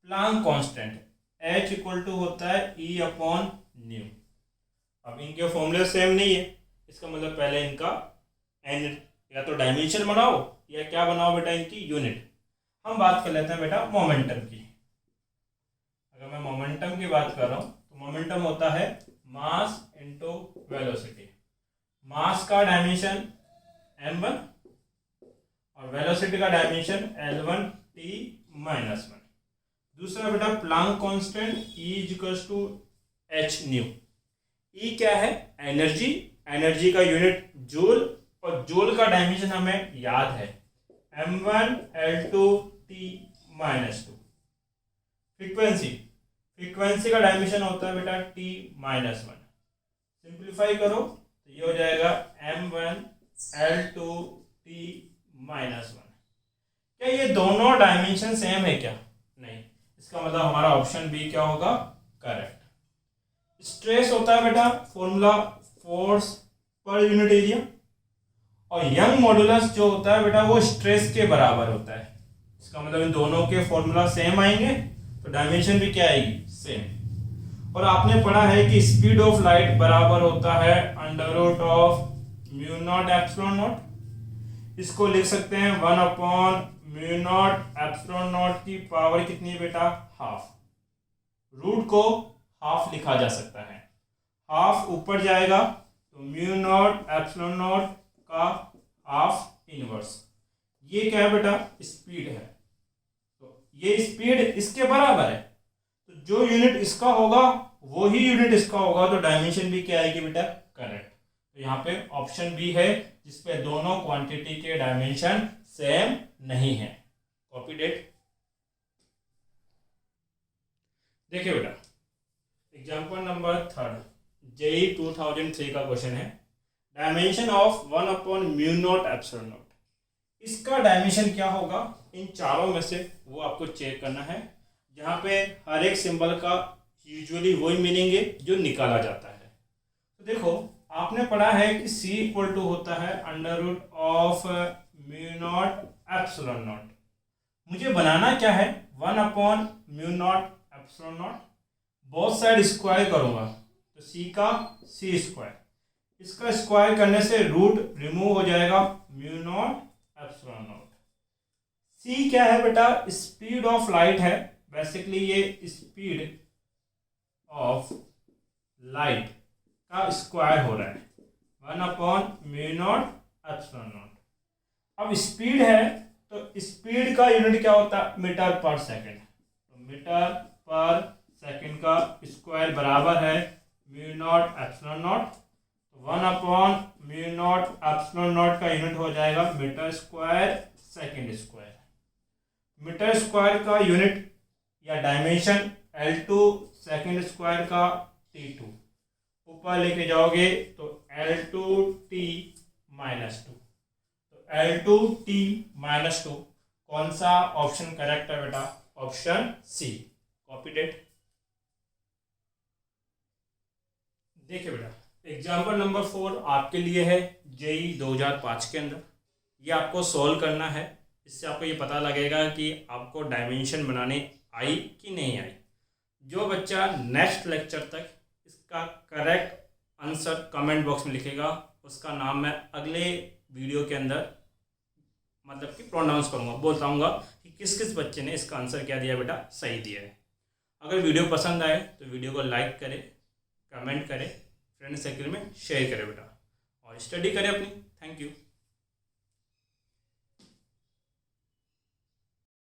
Planck constant h equal to होता है e अपॉन न्यू। अब इनके फॉर्मूले सेम नहीं है, इसका मतलब पहले इनका एन या तो डायमेंशन बनाओ या क्या बनाओ बेटा? इनकी यूनिट। हम बात कर लेते हैं बेटा मोमेंटम की। अगर मैं मोमेंटम की बात कर रहा हूं तो मोमेंटम होता है मास इनटू वेलोसिटी। मास का डायमेंशन m1 और वेलोसिटी का dimension l1 t minus one. दूसरा बेटा Planck constant E equals to h nu. E क्या है? एनर्जी। एनर्जी का यूनिट जूल और जूल का डायमेंशन हमें याद है m1 l2 t minus two. Frequency, frequency का डायमेंशन होता है बेटा t माइनस वन। सिंप्लीफाई करो तो ये हो जाएगा m1 l2 t minus one. क्या ये दोनों डायमेंशन सेम है क्या? नहीं, इसका मतलब हमारा ऑप्शन बी क्या होगा? करेक्ट। स्ट्रेस होता है बेटा फॉर्मूला फोर्स पर यूनिट एरिया और यंग मॉडुलस जो होता है बेटा वो स्ट्रेस के बराबर होता है। इसका मतलब इन दोनों के फॉर्मूला सेम आएंगे तो डायमेंशन भी क्या आएगी? सेम। और आपने पढ़ा है कि स्पीड ऑफ लाइट बराबर होता है under root of mu nought epsilon nought. इसको लिख सकते हैं 1 upon mu nought epsilon nought की पावर कितनी है बेटा? हाफ। रूट को हाफ लिखा जा सकता है, हाफ ऊपर जाएगा तो म्यू नॉट एप्सिलॉन नॉट का हाफ इनवर्स। ये क्या है बेटा? स्पीड है। तो ये स्पीड इसके बराबर है तो जो यूनिट इसका होगा वही यूनिट इसका होगा, तो डायमेंशन भी क्या आएगी बेटा? करेक्ट। तो यहाँ पे ऑप्शन बी है जिसपे दोनों क्वांटिटी के डायमेंशन सेम नहीं है। Copy date. देखिए बेटा एग्जांपल नंबर 3 जेई 2003 का क्वेश्चन है। Dimension of 1 upon mu nought epsilon not. इसका डायमेंशन क्या होगा? इन चारों में से वो आपको चेक करना है, जहाँ पे हर एक सिंबल का यूजुअली वही मीनिंग है जो निकाला जाता है। तो देखो आपने पढ़ा है कि c इक्वल टू होता है under root of mu nought epsilon nought. मुझे बनाना क्या है? 1 upon mu nought epsilon nought. Both side square करूंगा तो c का c स्क्वायर, इसका स्क्वायर करने से रूट रिमूव हो जाएगा mu nought epsilon not. c क्या है बेटा? स्पीड ऑफ लाइट है। बेसिकली ये स्पीड ऑफ लाइट का स्क्वायर हो रहा है 1/μ0 ε0। अब स्पीड है तो स्पीड का यूनिट क्या होता है, मीटर पर सेकंड। तो मीटर पर सेकंड का स्क्वायर बराबर है μ0 ε0। 1/μ0 ε0 का यूनिट हो जाएगा metre square second square. Metre square का यूनिट या डायमेंशन L2 सेकंड स्क्वायर का T2 ऊपर लेके जाओगे तो L2T -2। तो L2T -2 कौन सा ऑप्शन करेक्ट है बेटा, ऑप्शन सी, कॉपी डेट। देखिए बेटा एग्जाम्पल नंबर 4 आपके लिए है जेई 2005 के अंदर। ये आपको सॉल्व करना है, इससे आपको ये पता लगेगा कि आपको डायमेंशन बनाने आई कि नहीं आई। जो बच्चा नेक्स्ट लेक्चर तक इसका करेक्ट आंसर कमेंट बॉक्स में लिखेगा उसका नाम मैं अगले वीडियो के अंदर मतलब कि प्रोनाउंस करूँगा, बोलता हूँ कि किस किस बच्चे ने इसका आंसर क्या दिया बेटा, सही दिया है। अगर वीडियो पसंद आए तो वीडियो को लाइक करें, कमेंट करें, फ्रेंड सर्कल में शेयर करें बेटा, और स्टडी करें अपनी। Thank you.